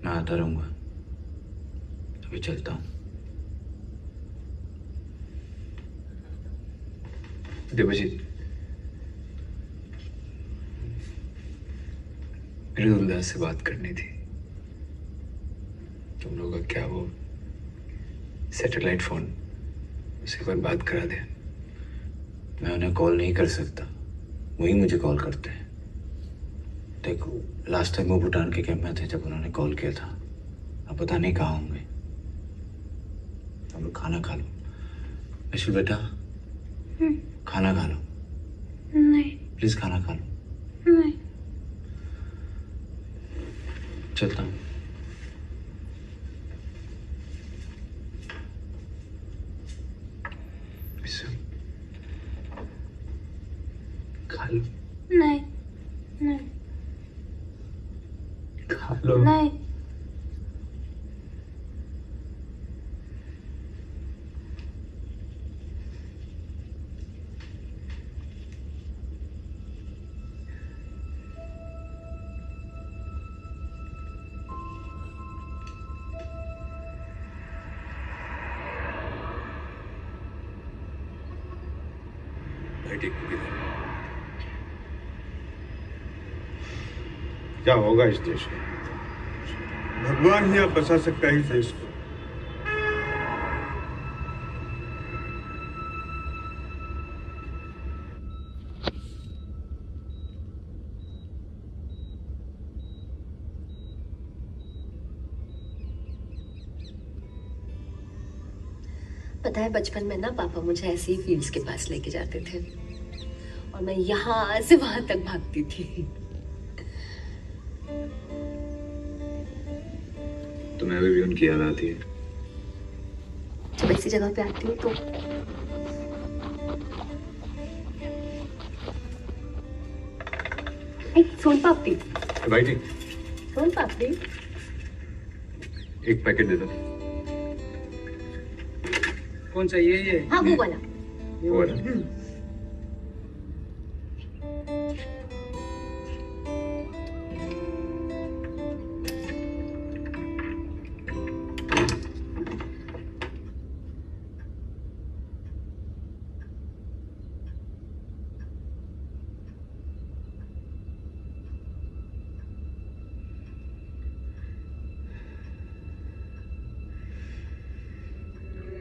मैं आता रहूंगा, अभी चलता हूँ। देवजीत, मेरे गुलदास से बात करनी थी। तुम लोगों का क्या वो सैटेलाइट फोन, उसे एक बार बात करा दे। मैं उन्हें कॉल नहीं कर सकता, वही मुझे कॉल करते हैं। देखो, लास्ट टाइम वो भूटान के कैंप में थे जब उन्होंने कॉल किया था। अब पता नहीं कहाँ होंगे। अब खाना खा लो। ऐशु बेटा, खाना खा लो। नहीं। प्लीज खाना खा लो। नहीं। चलता हूँ। खा लो। नहीं। नहीं। खा लो। नहीं। क्या होगा इस देश में? भगवान ही अब बचा सकता है इस देश को। पता है, बचपन में ना पापा मुझे ऐसे ही फील्ड्स के पास लेके जाते थे और मैं यहाँ से वहां तक भागती थी। तुम्हें अभी भी उनकी याद आती है? जब ऐसी जगह पे आती हूँ तो सोन पापड़ी। भाई, सोन पापड़ी एक पैकेट दे दो। कौन चाहिए ये? हाँ, वो वाला। वो वाला।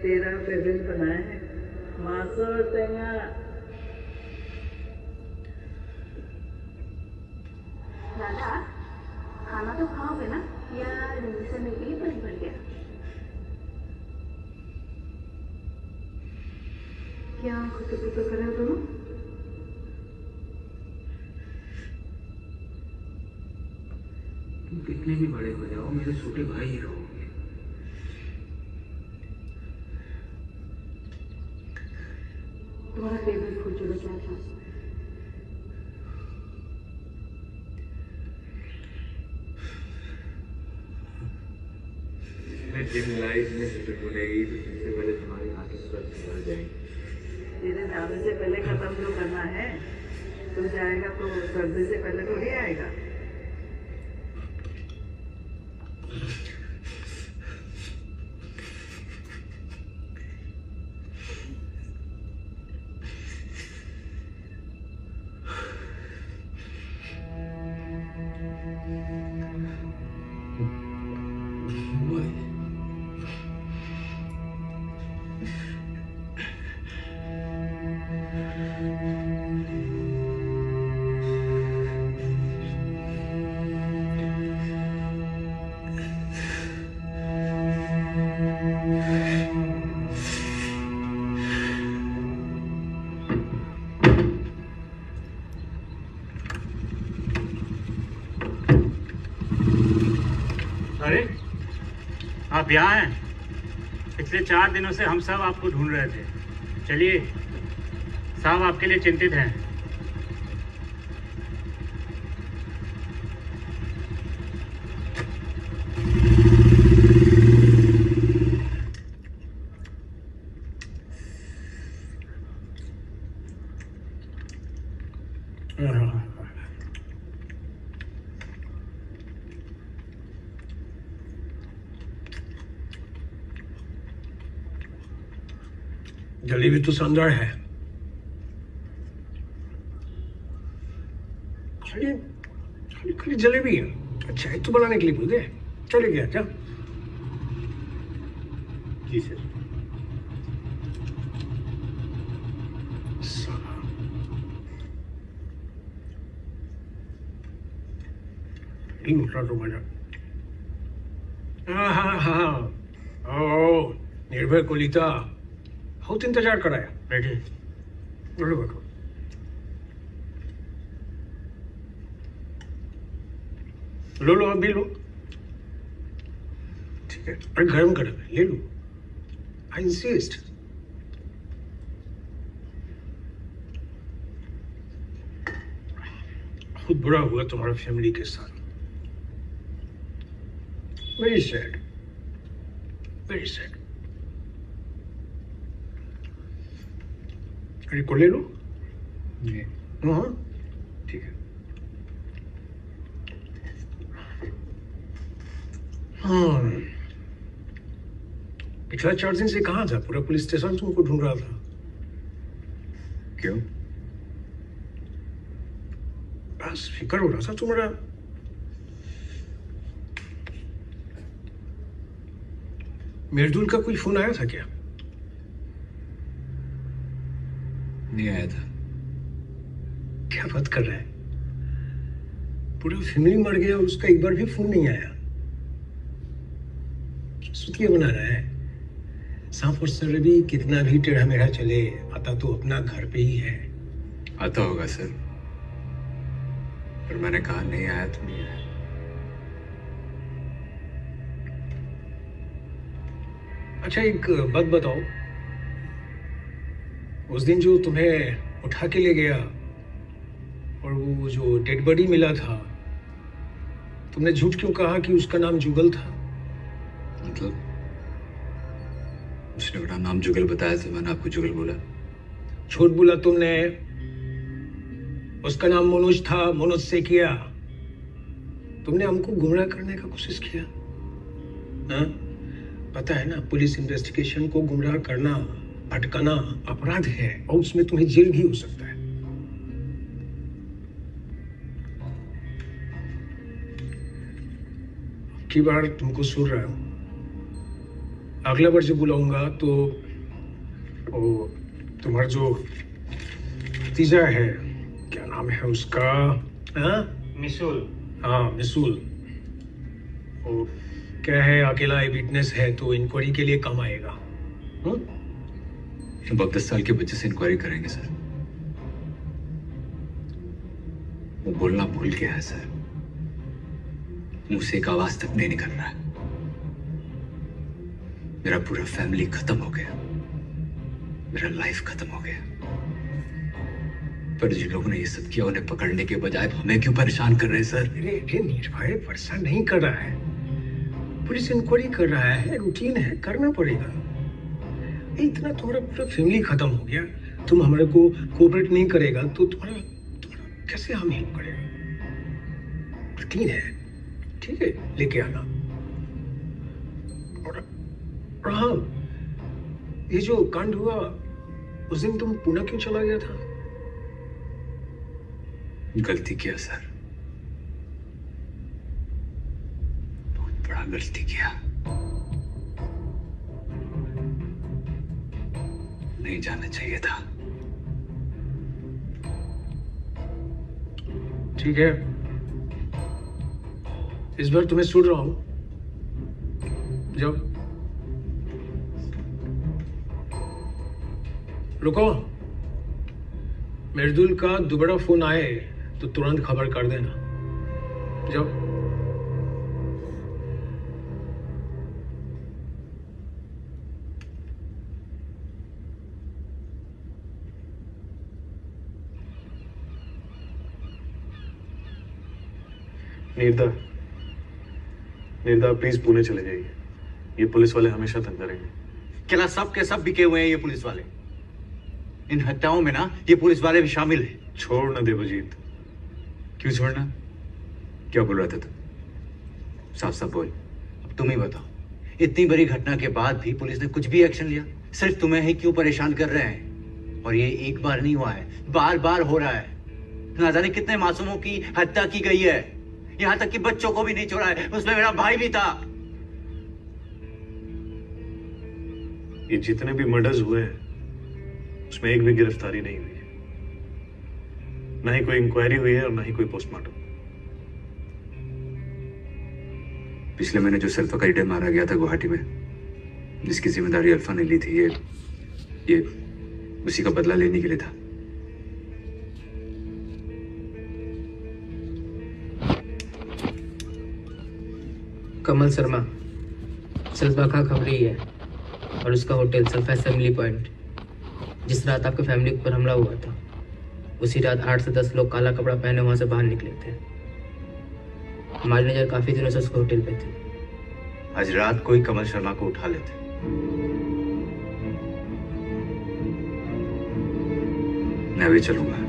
तेरा प्रेजेंट बनाया है मासो टेंगा। दादा, खाना तो खाओगे ना या जल्दी से मेरे लिए पेट भर गया? क्या कुछ तो कर रहे हो दोनों? तुम कितने भी बड़े हो जाओ, मेरे छोटे भाई ही रहोगे। तुम्हारा फेवरेट फूड जो क्या था? मैं जिम लाइफ में सेटल हो गई तो सबसे पहले तुम्हारी आंखें सुरक्षित हो जाएंगी। तेरे जाने से पहले खत्म जो करना है, तू जाएगा तो सर्दी से पहले थोड़ी आएगा। आप यहाँ हैं? पिछले 4 दिनों से हम सब आपको ढूंढ रहे थे। चलिए, साहब आपके लिए चिंतित हैं। जलेबी तो शानदार है। खाली जलेबी है। अच्छा, एक तो बनाने के लिए बोल दे। चले गया क्या? जी सर। निर्भय कोलिता बहुत इंतजार कराया। बैठे। बोलो बैठो। लो अभी लो। ठीक है, अरे गर्म कर ले लो। I insist. बहुत बुरा हुआ तुम्हारा फैमिली के साथ। Very sad, very sad. अरे को ले लो। हाँ ठीक है। हाँ, पिछला 4 दिन से कहाँ था? पूरा पुलिस स्टेशन तुमको ढूंढ रहा था। क्यों? बस फिक्र हो रहा था तुम्हारा। मिर्दुल का कोई फोन आया था क्या? नहीं आया था। क्या बात कर रहा है? पूरा फैमिली मर गया और उसका एक बार भी फोन नहीं आया। क्या सुतिया बना रहा है? सांप और सर भी कितना भी टेढ़ा मेढ़ा चले, आता तो अपना घर पे ही है। आता होगा सर, पर मैंने कहा नहीं आया तो नहीं आया। अच्छा, एक बात बताओ, उस दिन जो तुम्हें उठा के ले गया और वो जो डेड बॉडी मिला था, तुमने झूठ क्यों कहा कि उसका नाम जुगल था? मतलब उसने बड़ा नाम जुगल बताया तो मैंने आपको जुगल बोला। झूठ बोला तुमने। उसका नाम मनोज था, मनोज से किया। तुमने हमको गुमराह करने का कोशिश किया। हाँ? पता है ना, पुलिस इन्वेस्टिगेशन को गुमराह करना, भटकाना अपराध है और उसमें तुम्हें जेल भी हो सकता है। की बार तुमको सुन रहा हूं, अगला बार जब बुलाऊंगा तो वो तुम्हारा जो भतीजा है, क्या नाम है उसका? हाँ? मिसूल। हाँ मिसूल। वो क्या है, अकेला विटनेस है तो इंक्वायरी के लिए काम आएगा। अब आप 10 साल के बच्चे से इंक्वायरी करेंगे सर? वो बोलना भूल गया है सर। मुंह से एक आवाज तक नहीं निकल रहा है। मेरा पूरा फैमिली खत्म हो गया, मेरा लाइफ खत्म हो गया। पर जिन लोगों ने ये सब किया उन्हें पकड़ने के बजाय हमें क्यों परेशान कर रहे हैं सर? अरे निर्भय परेशान नहीं कर रहा है, पुलिस इंक्वायरी कर रहा है, रूटीन है, करना पड़ेगा। इतना तुम्हारा पूरा फैमिली खत्म हो गया, तुम हमारे को कोऑपरेट नहीं करेगा तो तुम्हारा कैसे हम हेल्प करेगा? रूटीन है, ठीक है, लेके आना। और हाँ, ये जो कांड हुआ उस दिन तुम पुणे क्यों चला गया था? गलती किया सर, बहुत बड़ा गलती किया। नहीं जाना चाहिए था। ठीक है, इस बार तुम्हें सुन रहा हूं। जाओ, रुको। मिर्दुल का दोबारा फोन आए तो तुरंत खबर कर देना। जाओ। निर्दा प्लीज पुणे चले जाइए। ये पुलिस वाले हमेशा तंग करेंगे। क्या सब के सब बिके हुए हैं ये पुलिस वाले? इन हत्याओं में ना ये पुलिस वाले भी शामिल हैं। छोड़ ना देवजीत। क्यों छोड़ना? क्या बोल रहा था तू? साफ साफ बोल। अब तुम ही बताओ, इतनी बड़ी घटना के बाद भी पुलिस ने कुछ भी एक्शन लिया? सिर्फ तुम्हें ही क्यों परेशान कर रहे हैं? और ये एक बार नहीं हुआ है, बार बार हो रहा है। ना जाने कितने मासूमों की हत्या की गई है, यहाँ तक कि बच्चों को भी नहीं छोड़ा है, उसमें मेरा भाई भी था। ये जितने भी मर्डर्स हुए हैं उसमें एक भी गिरफ्तारी नहीं हुई है, ना ही कोई इंक्वायरी हुई है और ना ही कोई पोस्टमार्टम। पिछले महीने जो सल्फा का लीडर मारा गया था गुवाहाटी में, जिसकी जिम्मेदारी अल्फा ने ली थी, ये उसी का बदला लेने के लिए था। कमल शर्मा, सल्फा का खबरी है और उसका होटल सल्फा असेंबली पॉइंट। जिस रात आपके फैमिली पर हमला हुआ था, उसी रात 8 से 10 लोग काला कपड़ा पहने वहां से बाहर निकले थे। हमारी नजर काफी दिनों से उसके होटल पे थी। आज रात कोई कमल शर्मा को उठा लेते। मैं भी चलूंगा।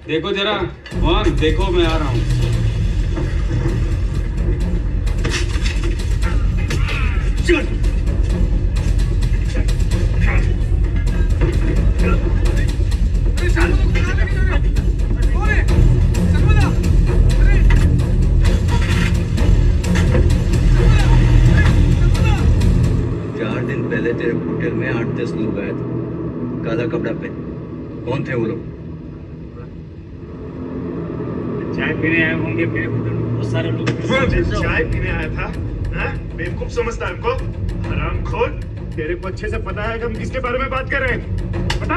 देखो जरा कौन, देखो मैं आ रहा हूँ। चल। चार दिन पहले तेरे होटल में 8-10 लोग आए थे काला कपड़ा पहने। कौन थे वो लोग? चाय पीने आए होंगे मेरे होटल में बहुत सारे लोग। चाय पीने आया था? बेवकूफ समझता है हमको? हरामखोर, तेरे को अच्छे से पता है कि हम किसके बारे में बात कर रहे हैं? पता?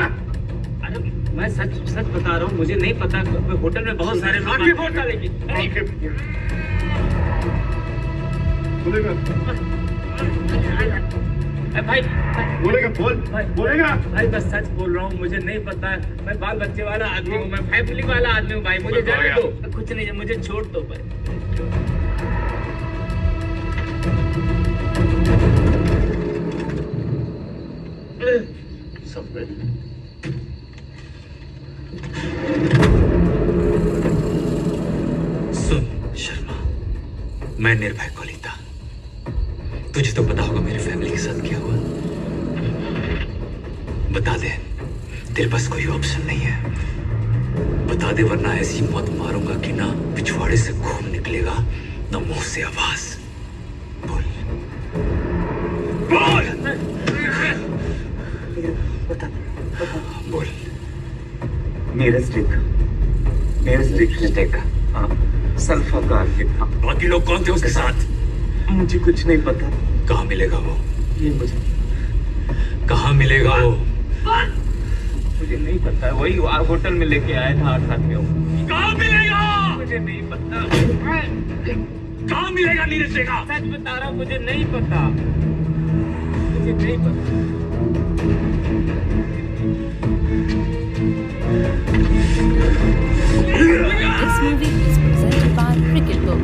अरे मैं सच सच बता रहा हूँ, मुझे नहीं पता। होटल में बहुत सारे लोग भाई बोलेगा, बोलेगा भाई, बस सच बोल रहा हूँ, मुझे नहीं पता। मैं बाल बच्चे वाला आदमी हूँ, मैं फैमिली वाला आदमी हूँ भाई, मुझे जाने दो। कुछ नहीं, मुझे छोड़ दो भाई। सुन शर्मा, मैं निर्भय कोलिता। तुझे तो पता होगा मेरी फैमिली के साथ क्या हुआ। बता दे, तेरे पास कोई ऑप्शन नहीं है। बता दे, वरना ऐसी मौत मारूंगा कि ना पिछवाड़े से खून निकलेगा ना मुंह से आवाज। बोल बोल बोल। मेरे स्टिक हाँ, सल्फा का था। बाकी लोग कौन थे उसके साथ? मुझे कुछ नहीं पता। कहाँ मिलेगा वो? ये मुझे कहाँ मिलेगा वो? मुझे नहीं पता, वही होटल में लेके आया था 8 साथियों। कहाँ मिलेगा? मुझे नहीं पता। कहाँ मिलेगा नीरज का? सच बता रहा हूँ, मुझे नहीं पता, मुझे नहीं पता। This movie is presented by Cricket Book.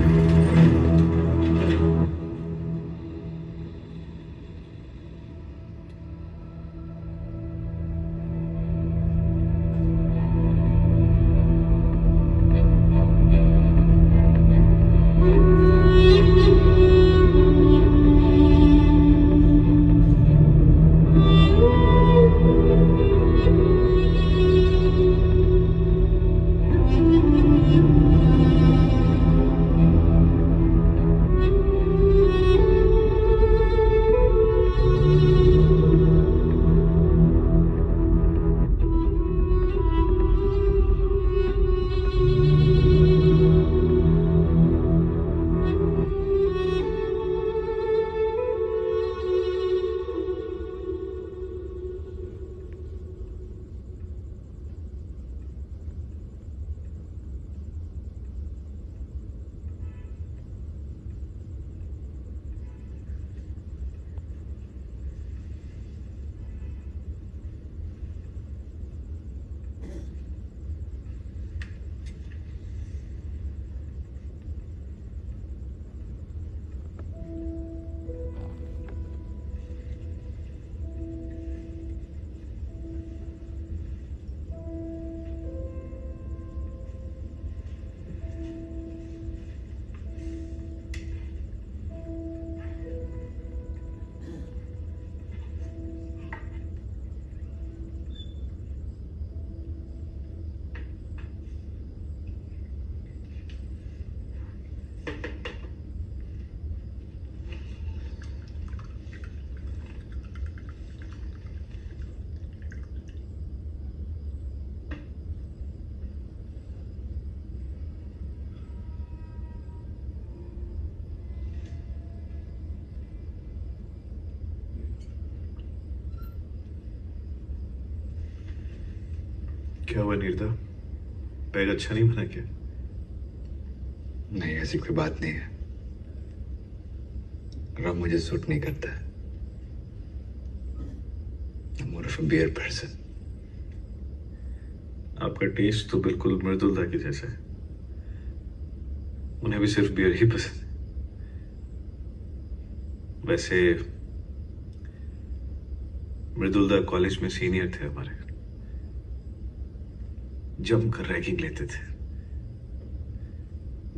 क्या हुआ नीरदा? पैर अच्छा नहीं बना क्या? नहीं, ऐसी कोई बात नहीं है। रम मुझे सूट नहीं करता है। I'm more of a beer person. आपका टेस्ट तो बिल्कुल मृदुलदा के जैसा है। उन्हें भी सिर्फ बियर ही पसंद है। वैसे मृदुलदा कॉलेज में सीनियर थे हमारे, जमकर रैगिंग लेते थे।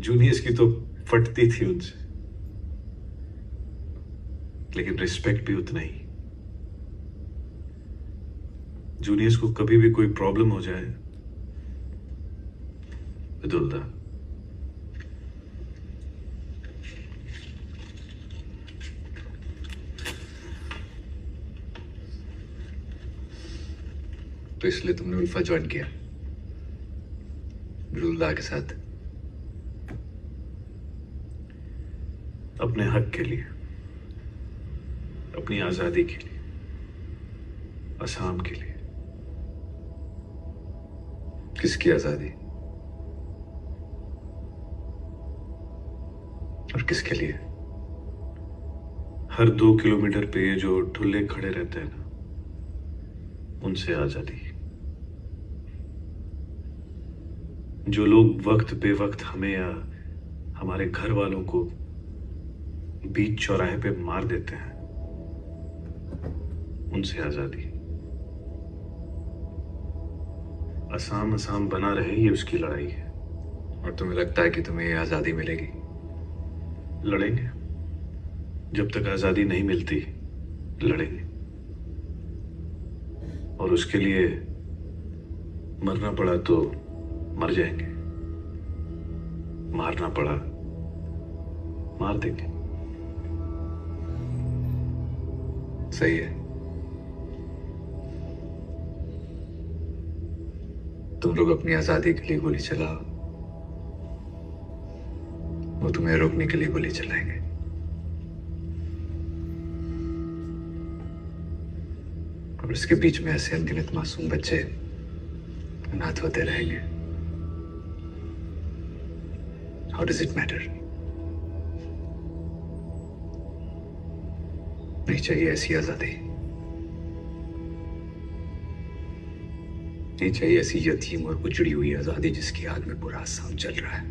जूनियर्स की तो फटती थी उनसे, लेकिन रिस्पेक्ट भी उतना ही। जूनियर्स को कभी भी कोई प्रॉब्लम हो जाए, मृदुलदा तो इसलिए तुमने उल्फा ज्वाइन किया मृदुलदा के साथ? अपने हक के लिए, अपनी आजादी के लिए, असम के लिए। किसकी आजादी और किसके लिए? हर 2 किलोमीटर पे ये जो ढुल्ले खड़े रहते हैं ना, उनसे आजादी। जो लोग वक्त बेवक्त हमें या हमारे घर वालों को बीच चौराहे पे मार देते हैं, उनसे आजादी। असम असम बना रहे, ये उसकी लड़ाई है। और तुम्हें लगता है कि तुम्हें ये आजादी मिलेगी? लड़ेंगे, जब तक आजादी नहीं मिलती लड़ेंगे। और उसके लिए मरना पड़ा तो मर जाएंगे, मारना पड़ा मार देंगे। सही है। तुम लोग अपनी आजादी के लिए गोली चलाओ, वो तुम्हें रोकने के लिए गोली चलाएंगे। और इसके बीच में ऐसे अनगिनत मासूम बच्चे अनाथ होते रहेंगे। How does it matter? नहीं चाहिए ऐसी आजादी, नहीं चाहिए ऐसी यतीम और उजड़ी हुई आजादी जिसकी आग में पूरा असम जल रहा है।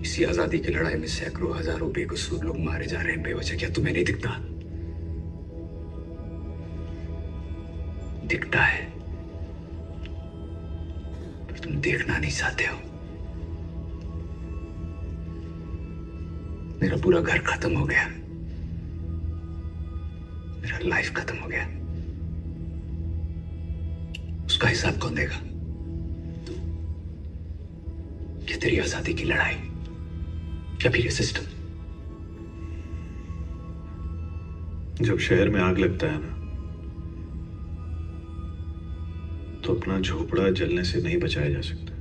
इसी आजादी की लड़ाई में सैकड़ों हजारों बेकसूर लोग मारे जा रहे हैं बेवजह। क्या तुम्हें नहीं दिखता? दिखता है, पर तुम देखना नहीं चाहते हो। मेरा पूरा घर खत्म हो गया, मेरा लाइफ खत्म हो गया। उसका हिसाब कौन देगा? क्या तेरी आजादी की लड़ाई या फिर ये सिस्टम? जब शहर में आग लगता है ना, तो अपना झोपड़ा जलने से नहीं बचाया जा सकता,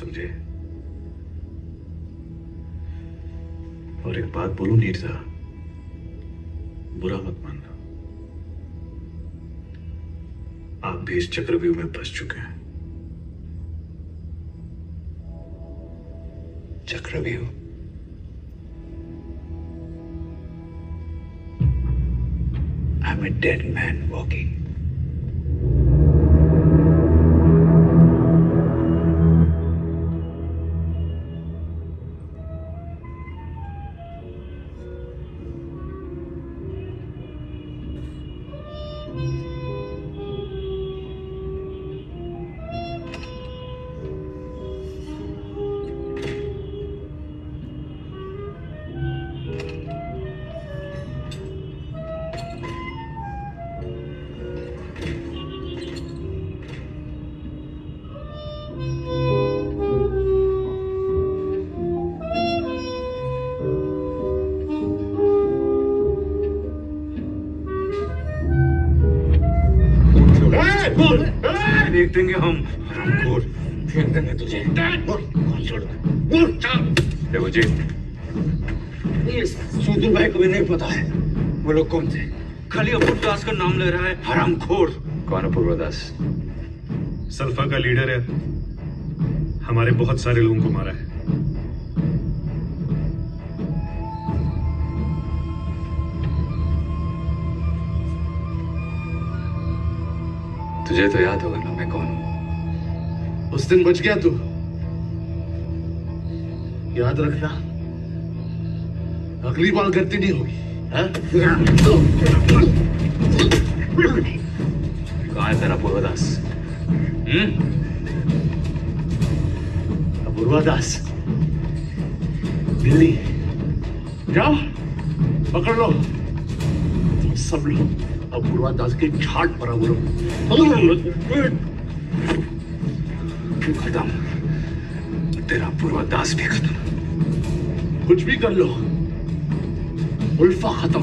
समझे? और एक बात बोलूं नीरजा, बुरा मत मानना, आप भी इस चक्रव्यूह में फंस चुके हैं। चक्रव्यूह? I'm a dead man walking. देख देंगे हम। हरामखोर, फेंक देंगे तुझे। देवजी, सूदुल भाई को भी नहीं पता है वो लोग कौन थे। खाली अपूर्व दास का नाम ले रहा है, हरामखोर। कौन अपूर्व दास? सल्फा का लीडर है, हमारे बहुत सारे लोगों को मारा है। तुझे तो याद होगा ना मैं कौन हूं। उस दिन बच गया तू, याद रखना, अगली बार गलती नहीं होगी। कहाँ है तेरा पूर्वदास? पूर्वदास दिल्ली, जाओ पकड़ लो तुम सब लोग। अब पूर्वदास के छाट पर बोलो। खत्म, तेरा पूर्वदास भी खत्म। कुछ भी कर लो, उल्फा खत्म।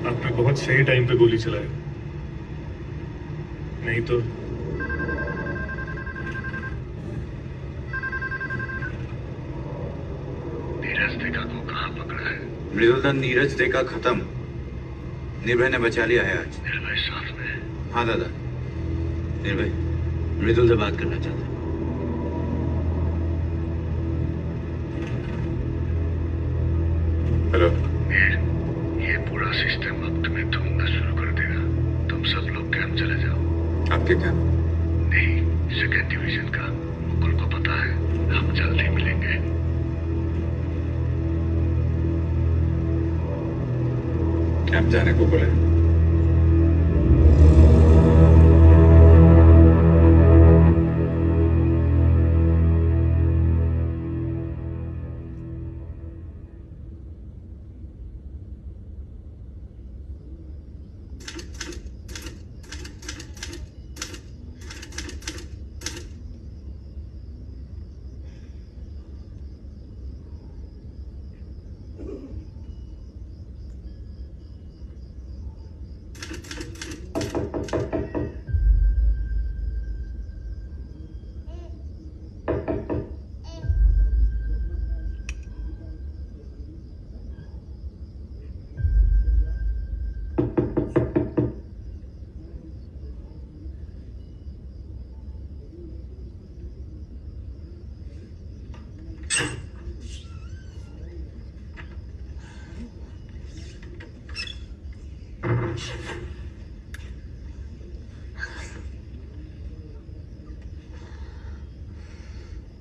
आपने बहुत सही टाइम पे गोली चलाई, नहीं तो नीरज देखा को कहाँ पकड़ा है? मृदुला नीरज देखा खत्म, निर्भय ने बचा लिया है आज। निर्भय साथ में? हाँ दादा, निर्भय मृदुल से बात करना चाहता है। हेलो। ये पूरा सिस्टम अब तुम्हें ढूंढना शुरू कर देगा। तुम सब लोग कैंप चले जाओ। आपके कैंप? नहीं, सेकेंड डिवीजन का। मुकुल को पता है, हम जल्दी मिलेंगे। कैंप जाने को बोले?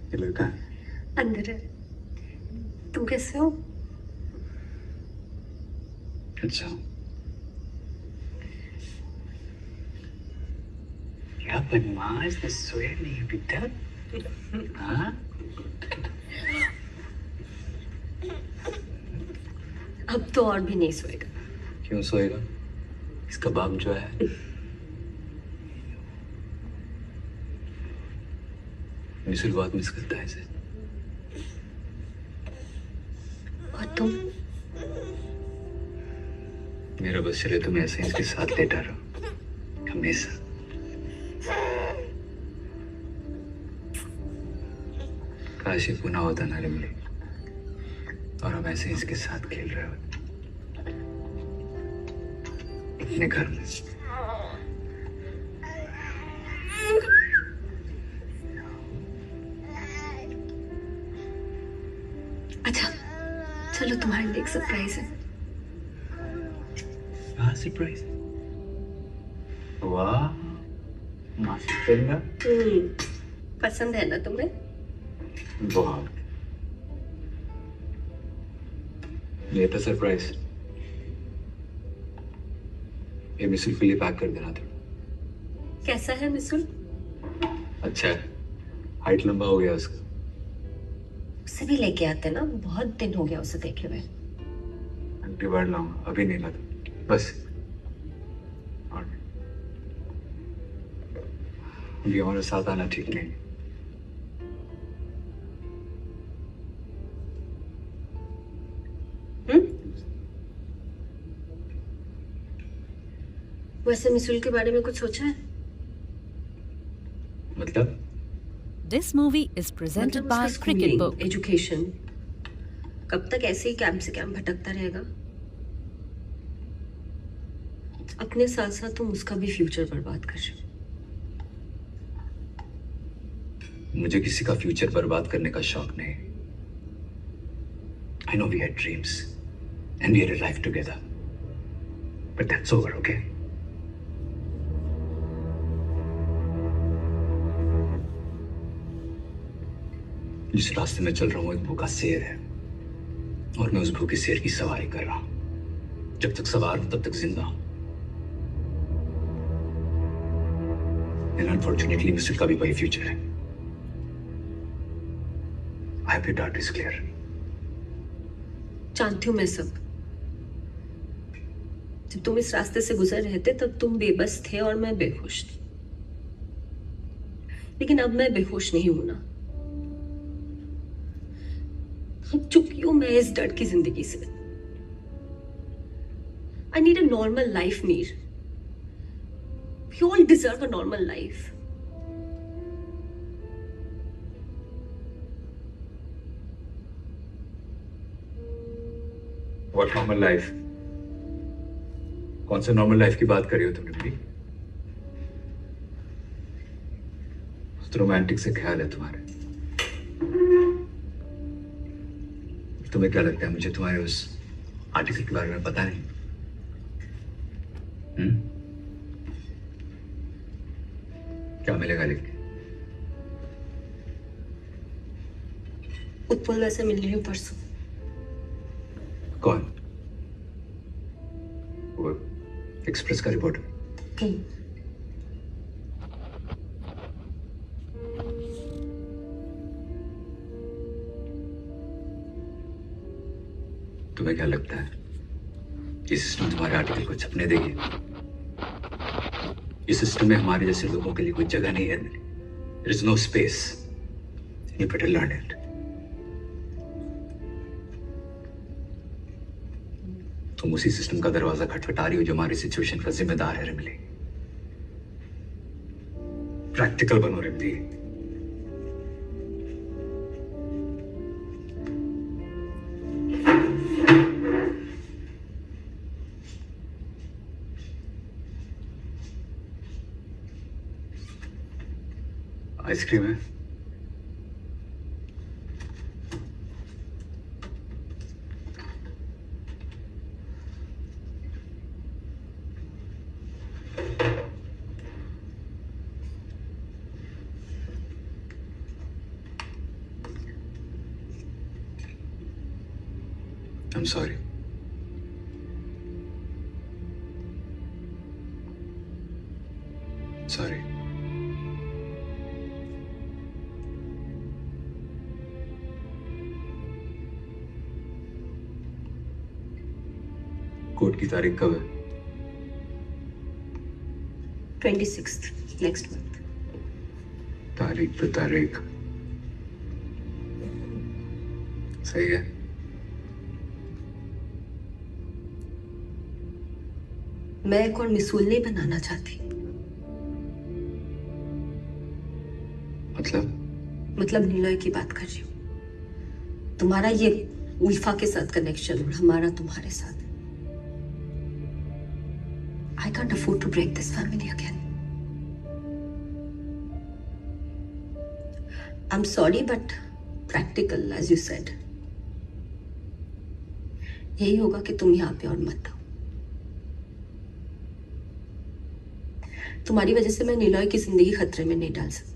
ये लड़का अंदर है। तुम कैसे हो? अच्छा, क्या बदमाश ने सोया नहीं अभी तक? हाँ? अब तो और भी नहीं सोएगा। क्यों सोएगा? इसका बाप जो है मिसल बहुत मिस करता है इसे। और तुम? मेरा बस चले तुम ऐसे ही इसके साथ लेटा रहो हमेशा। काश ये पुनः होता ना रिमली, और हम ऐसे ही इसके साथ खेल रहे होते अपने घर में। अच्छा चलो, तुम्हारे लिए एक सरप्राइज है। हाँ, सरप्राइज? वाह, मास्टर। पसंद है ना तुम्हें? बहुत। ये था सरप्राइज। ये मिसल के लिए पैक कर देना था। कैसा है मिसुल? अच्छा है, हाइट लंबा हो गया उसका। उसे भी लेके आते ना, बहुत दिन हो गया उसे देखे हुए। अगली बार लाऊंगा, अभी नहीं लाता बस। और अभी हमारे साथ आना ठीक नहीं। वैसे मिसूल के बारे में कुछ सोचा है? मतलब? This movie is presented by Cricket Book. Education कब तक ऐसे ही कैंप से कैंप भटकता रहेगा? अपने साथ साथ तुम उसका भी फ्यूचर बर्बाद कर रहे हो। मुझे किसी का फ्यूचर बर्बाद करने का शौक नहीं। I know we had dreams and we had a life together, but that's over, okay? जिस रास्ते में चल रहा हूँ एक भूखा शेर है और मैं उस भूखे शेर की सवारी कर रहा हूँ। जब तक सवार हूं तब तक जिंदा हूं। And unfortunately मिस्टर का भी वही फ्यूचर है। I hope your doubt is clear. जानती हूँ मैं सब। जब तुम इस रास्ते से गुजर रहे थे तब तुम बेबस थे और मैं बेहोश थी। लेकिन अब मैं बेहोश नहीं हूं ना। अब चुकी हूं मैं इस डर की जिंदगी से। I need a normal life, Mir. We all deserve a normal life. What normal life? कौन सा नॉर्मल लाइफ की बात कर रही हो तुम निम्बी? रोमांटिक से ख्याल है तुम्हारे। तुम्हें क्या लगता है मुझे तुम्हारे उस आर्टिकल के बारे में पता नहीं? क्या मिलेगा लिख के? उत्पल वैसे मिल रही हूँ परसों। कौन? वो एक्सप्रेस का रिपोर्टर। तुम्हें क्या लगता है ये सिस्टम तुम्हारे आर्टिकल को छपने देगी? इस सिस्टम में हमारे जैसे लोगों के लिए कोई जगह नहीं है। There is no space. You better learn it. तुम उसी सिस्टम का दरवाजा खटखटा रही हो जो हमारी सिचुएशन का जिम्मेदार है रिमली। प्रैक्टिकल बनो रिमली। आइसक्रीम है? I'm sorry. Sorry. कोर्ट की तारीख कब है? 26th next month. तारीख पे तारीख सही है। मैं एक और मिसूल नहीं बनाना चाहती। मतलब नीलॉय की बात कर रही हूँ। तुम्हारा ये उल्फा के साथ कनेक्शन और हमारा तुम्हारे साथ। I can't afford to break this family again. I'm sorry, but practical, as you said. यही होगा कि तुम यहाँ पे और मत आओ। तुम्हारी वजह से मैं नीलॉय की जिंदगी खतरे में नहीं डाल सकती।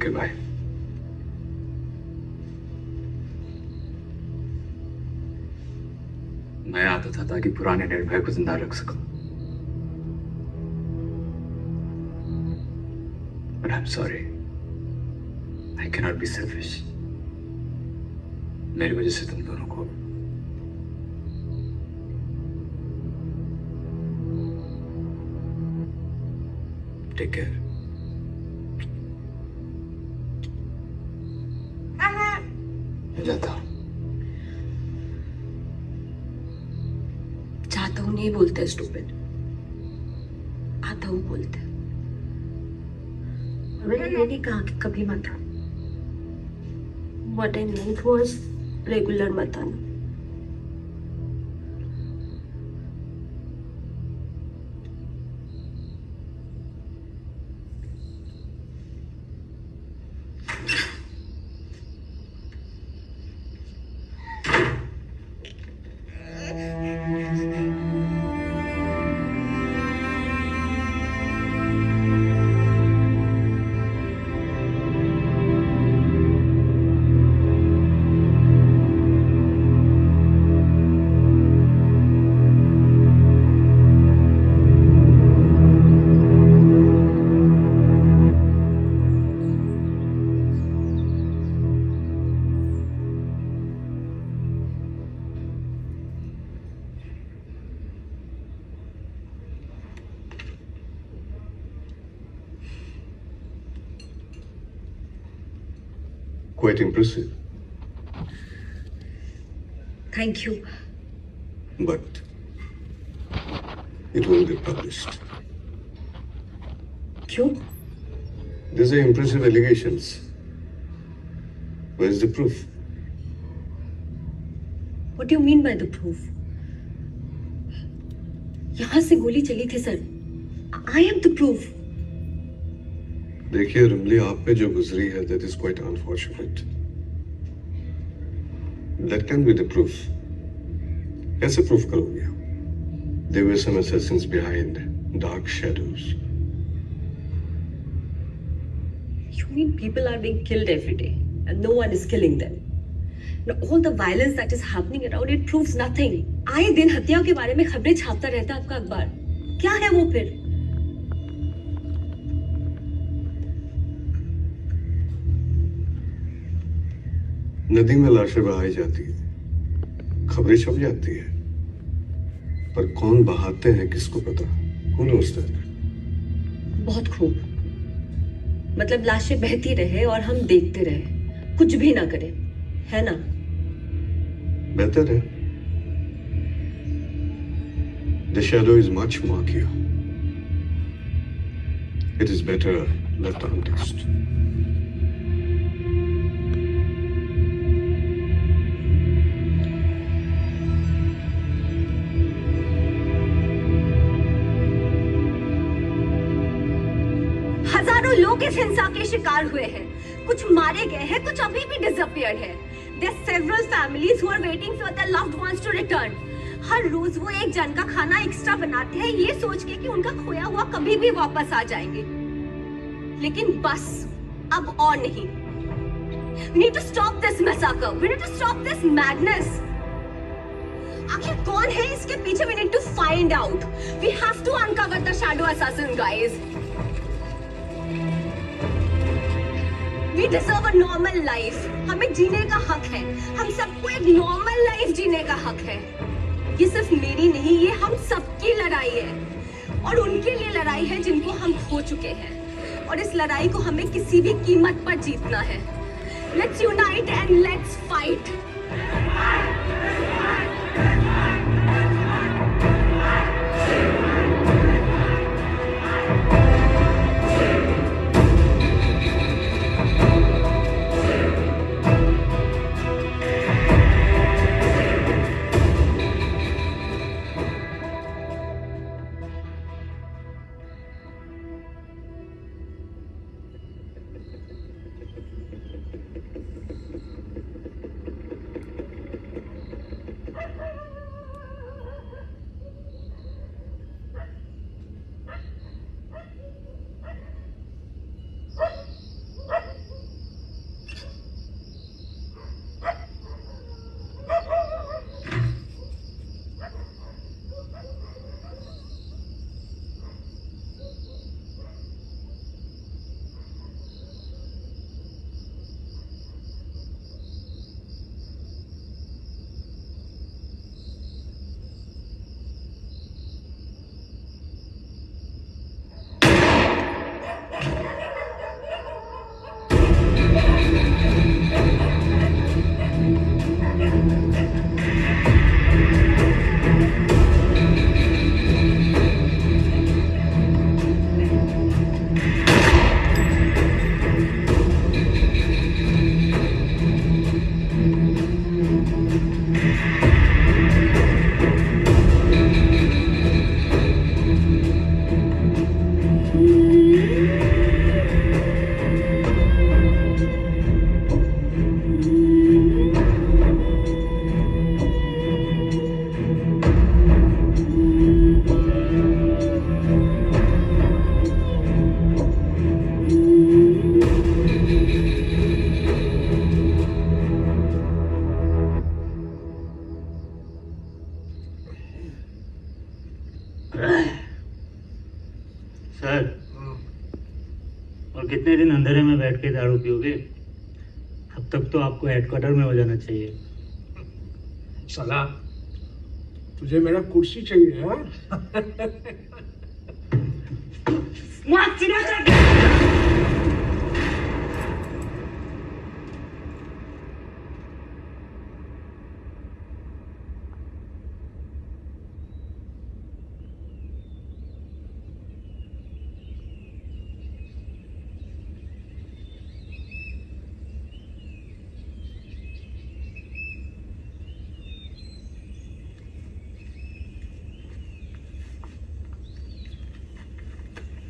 Okay bye. मैं आता था ताकि पुराने निर्भय को जिंदा रख सकूं। But I'm sorry. I cannot be selfish. मेरी वजह से तुम दोनों को टेक केयर। जाता हूं। चाहता हूं नहीं बोलते स्टूपिड, आता हूं बोलते। मैंने ये नहीं कहा कि कभी मत आओ। What I meant was regular मत आना। Quite impressive. Thank you. But it won't get published. क्यों? These are impressive allegations. Where's the proof? What do you mean by the proof? यहाँ से गोली चली थी sir. I am the proof. देखिए रमली, आप पे जो गुजरी है that is quite unfortunate. That can be the proof. कैसे proof करोगे? There were some assassins behind dark shadows. You mean people are being killed every day and no one is killing them? Now all the violence that is happening around it proves nothing. आए दिन हत्या के बारे में खबरें छापता रहता है आपका अखबार। क्या है वो फिर? नदी में लाशें बहाई जाती है, खबरें छप जाती है, पर कौन बहाते हैं किसको पता? Who knows that? बहुत खूब। मतलब लाशें बहती रहे और हम देखते रहे, कुछ भी ना करें, है ना? बेहतर है। The shadow is much murkier. It is better left untouched. हजारों लोग इस हिंसा के शिकार हुए हैं, कुछ मारे गए हैं, कुछ अभी भी डिसअपियर्ड है। There are several families who are waiting for their loved ones to return. हर रोज वो एक जन का खाना एक्स्ट्रा बनाते हैं ये सोच के कि उनका खोया हुआ कभी भी वापस आ जाएंगे। लेकिन बस अब और नहीं। We need to stop this massacre. We need to stop this madness. आखिर कौन है इसके पीछे? We need to find out. We have to uncover the shadow assassin, guys. We deserve a normal life. हमें जीने का हक है। हम सबको एक नॉर्मल लाइफ जीने का हक है। ये सिर्फ मेरी नहीं, ये हम सबकी लड़ाई है और उनके लिए लड़ाई है जिनको हम खो चुके हैं। और इस लड़ाई को हमें किसी भी कीमत पर जीतना है। Let's unite and let's fight. Sir, और कितने दिन अंधेरे में बैठ के दारू पियोगे? अब तक तो आपको हेडक्वार्टर में हो जाना चाहिए। साला, तुझे मेरा कुर्सी चाहिए हाँ?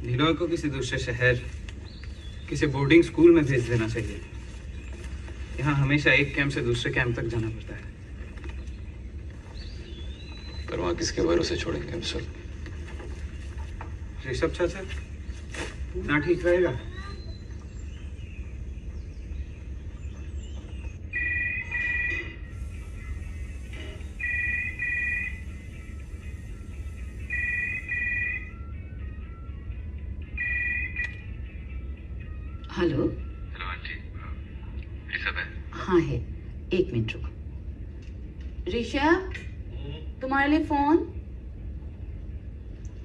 नीलोय को किसी दूसरे शहर, किसी बोर्डिंग स्कूल में भेज देना चाहिए। यहाँ हमेशा एक कैंप से दूसरे कैंप तक जाना पड़ता है। पर वहाँ किसके भरोसे छोड़ेंगे हम सब? ऋषभ चाचा ना ठीक रहेगा। हेलो। हेलो आंटी, ऋषभ है? हाँ है, एक मिनट रुको। ऋषभ, तुम्हारे लिए फोन।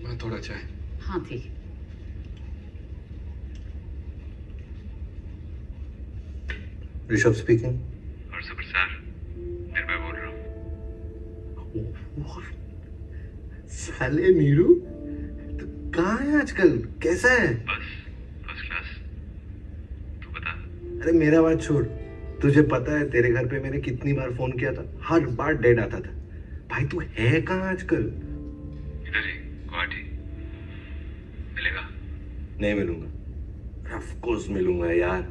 मैं थोड़ा चाय। हाँ ठीक है। ऋषभ स्पीकिंग। और सबर सर, निर्भय बोल रहा हूँ। साले नीरू, तो कहाँ है आजकल? कैसा है? बस फर्स्ट क्लास। तू बता। अरे मेरा बात छोड़, तुझे पता है तेरे घर पे मैंने कितनी बार फोन किया था, हर बार डेड आता था। भाई तू है कहाँ आजकल? इधर ही गुवाहाटी। मिलेगा? नहीं मिलूंगा। ऑफ कोर्स मिलूंगा यार,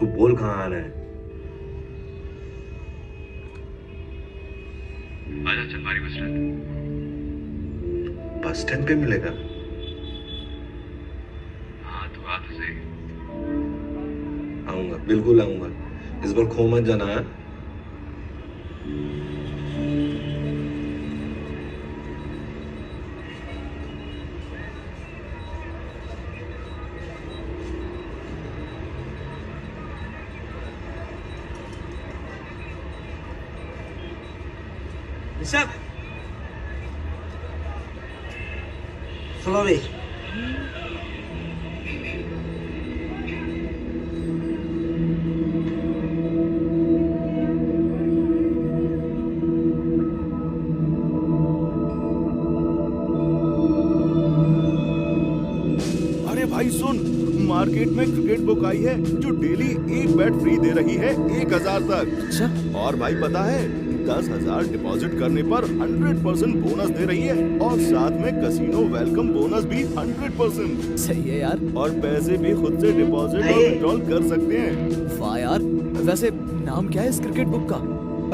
तू बोल कहाँ आना है? आजा चलवारी बस स्टैंड। बस स्टैंड पे मिलेगा? हाँ तू आ तो सही। आऊंगा, बिल्कुल आऊंगा। इस बार खो मत जाना है। Rishabh, follow me. अरे भाई सुन, मार्केट में क्रिकेट बुक आई है जो डेली एक बैट फ्री दे रही है 1000 तक। अच्छा? और भाई पता है 10,000 डिपॉजिट करने पर 100% बोनस दे रही है और साथ में कसिनो वेलकम बोनस भी 100%। सही है यार। और पैसे भी खुद से डिपॉजिट और विड्रॉल कर सकते हैं। वाह यार, वैसे नाम क्या है इस क्रिकेट बुक का?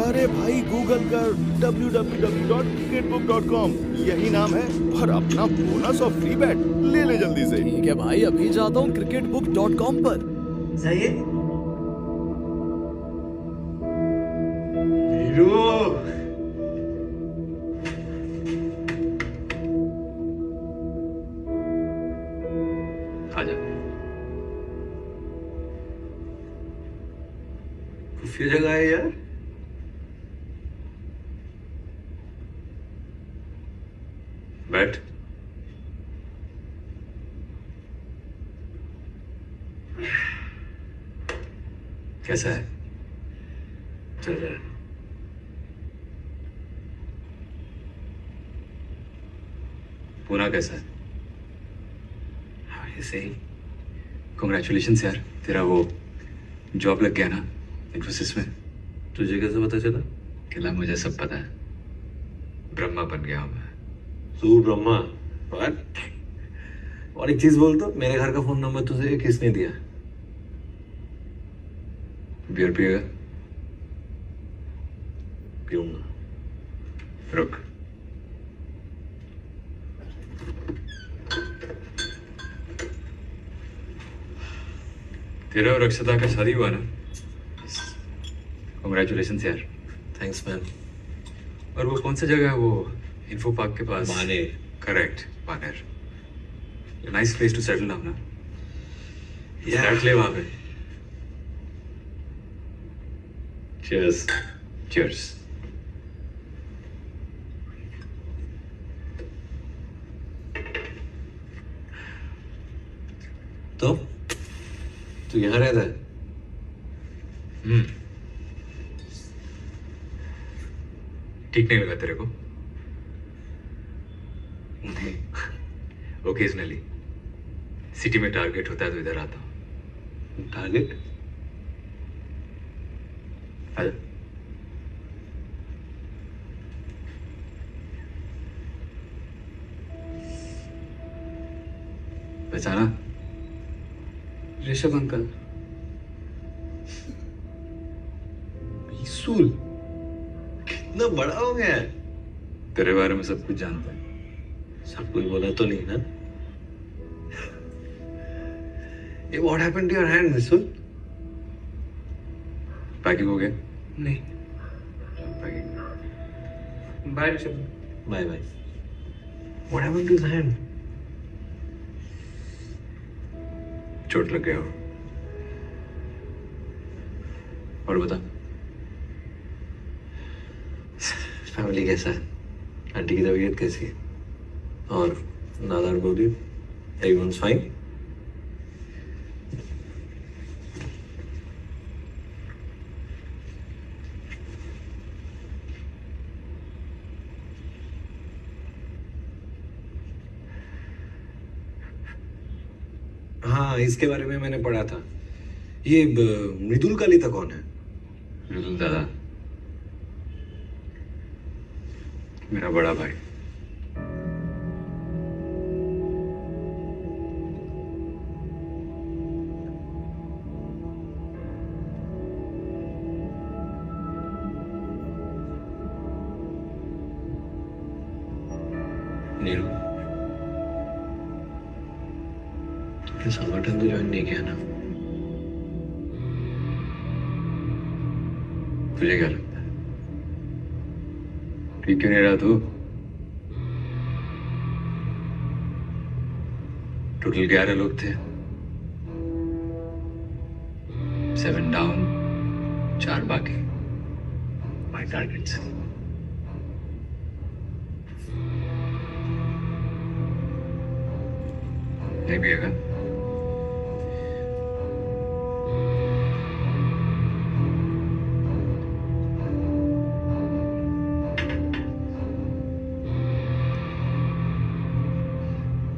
अरे भाई गूगल कर www.cricketbook.com, यही नाम है और अपना बोनस और फ्री बैट ले ले जल्दी से। ठीक है भाई, अभी जाता हूँ cricketbook.com पर। सही है। आजा। खुफिया जगह है यार। बैठ। कैसा है? चल रहा है? पूना कैसा है? हाँ ऐसे ही। कॉन्ग्रेचुलेशंस यार, तेरा वो जॉब लग गया ना इन्फोसिस में। तुझे कैसे पता चला? कहला मुझे सब पता है, ब्रह्मा बन गया हूँ मैं। तू ब्रह्मा? और एक चीज बोल तो, मेरे घर का फोन नंबर तुझे किसने दिया? बियर पिएगा? पीऊंगा। रुक। तेरा और अक्षता का शादी हुआ ना? Congratulations यार। Thanks man. और वो कौन सा जगह है वो इन्फो पार्क के पास? Maner. Correct, Maner. Nice place to settle now ना। फ्लैट ले वहां पे। चीयर्स। चीयर्स। तो तू यहाँ रहता है? ठीक नहीं लगा तेरे को? नहीं। ओकेजनली सिटी में टारगेट होता है तो इधर आता हूँ। टारगेट? आजा। पहचाना? ऋषभ अंकल। बीसूल कितना बड़ा हो गया है। तेरे बारे में सब कुछ जानता है। सब कुछ बोला तो नहीं ना? ये what happened to your hand, Visul? Packing हो गया? नहीं। Packing. Bye Rishabh. Bye bye. What happened to his hand? चोट लग गया हो। और बता। फैमिली कैसा है? आंटी की तबीयत कैसी है? और नादार गोदी? Everyone's fine? हाँ, इसके बारे में मैंने पढ़ा था। ये मृदुल कलिता कौन है? मृदुल दादा मेरा बड़ा भाई। नीरू, तुमने संगठन तो ज्वाइन नहीं किया ना? तुझे क्या लगता है ठीक क्यों नहीं रहा तू? टोटल 11 लोग थे। 7 डाउन, 4 बाकी। My targets. नहीं पिएगा?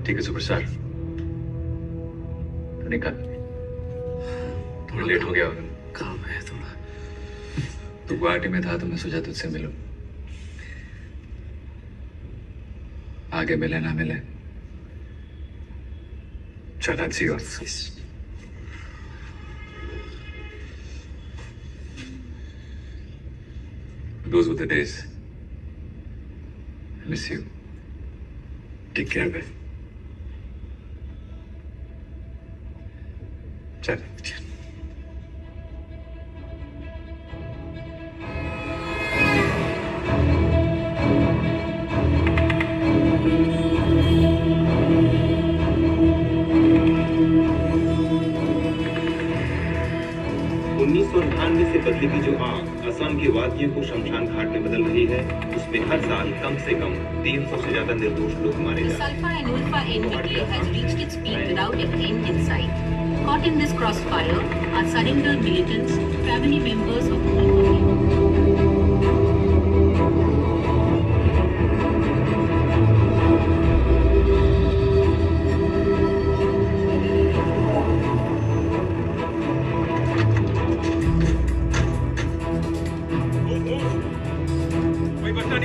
ठीक है सुपरस्टार, तो निकल। थोड़ा लेट हो गया। काम है थोड़ा। तू गुवाहाटी में था तो मैं सोचा तुझसे मिलूं। आगे मिले ना मिले, चल आज सी office. Those were the days. I miss you. Take care, man. चल। से बदली की जो आग असम की वादियों को शमशान घाट में बदल रही है, उसमें हर साल कम से कम 300 से ज्यादा निर्दोष लोग मारे जाते हैं। Sulfur and Ulfa NVK has reached its peak without an end in sight. Caught in this crossfire are surrendered militants, family members of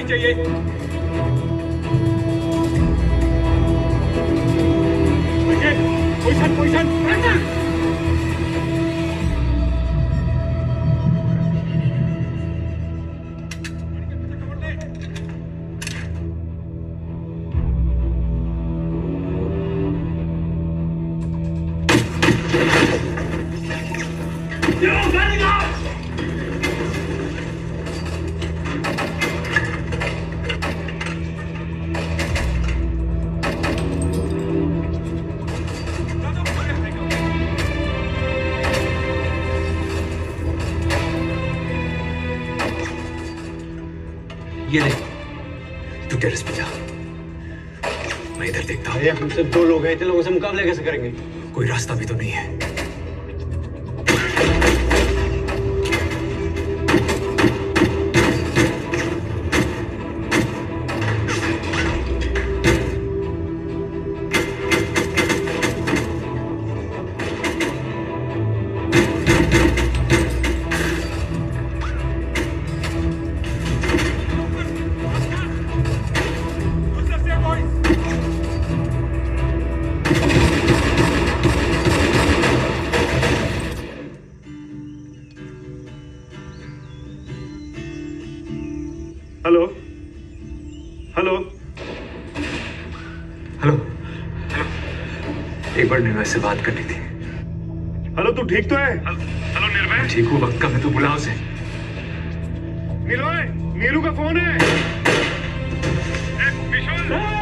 चाहिए। पोजीशन पोजीशन ये ले, तू टेरेस पे जा, मैं इधर देखता हूँ। हम सिर्फ 2 लोग हैं, इतने लोगों से मुकाबला कैसे करेंगे? कोई रास्ता भी तो नहीं है। हेलो हेलो हेलो हेलो, एक बार निर्भय से बात करनी थी। हेलो, तू ठीक तो है? हेलो निर्भय, ठीक हूँ, वक्त का मैं तो बुलाओ से। निर्भय, नीलू का फोन है। विशाल,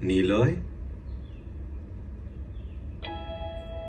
नीलॉय,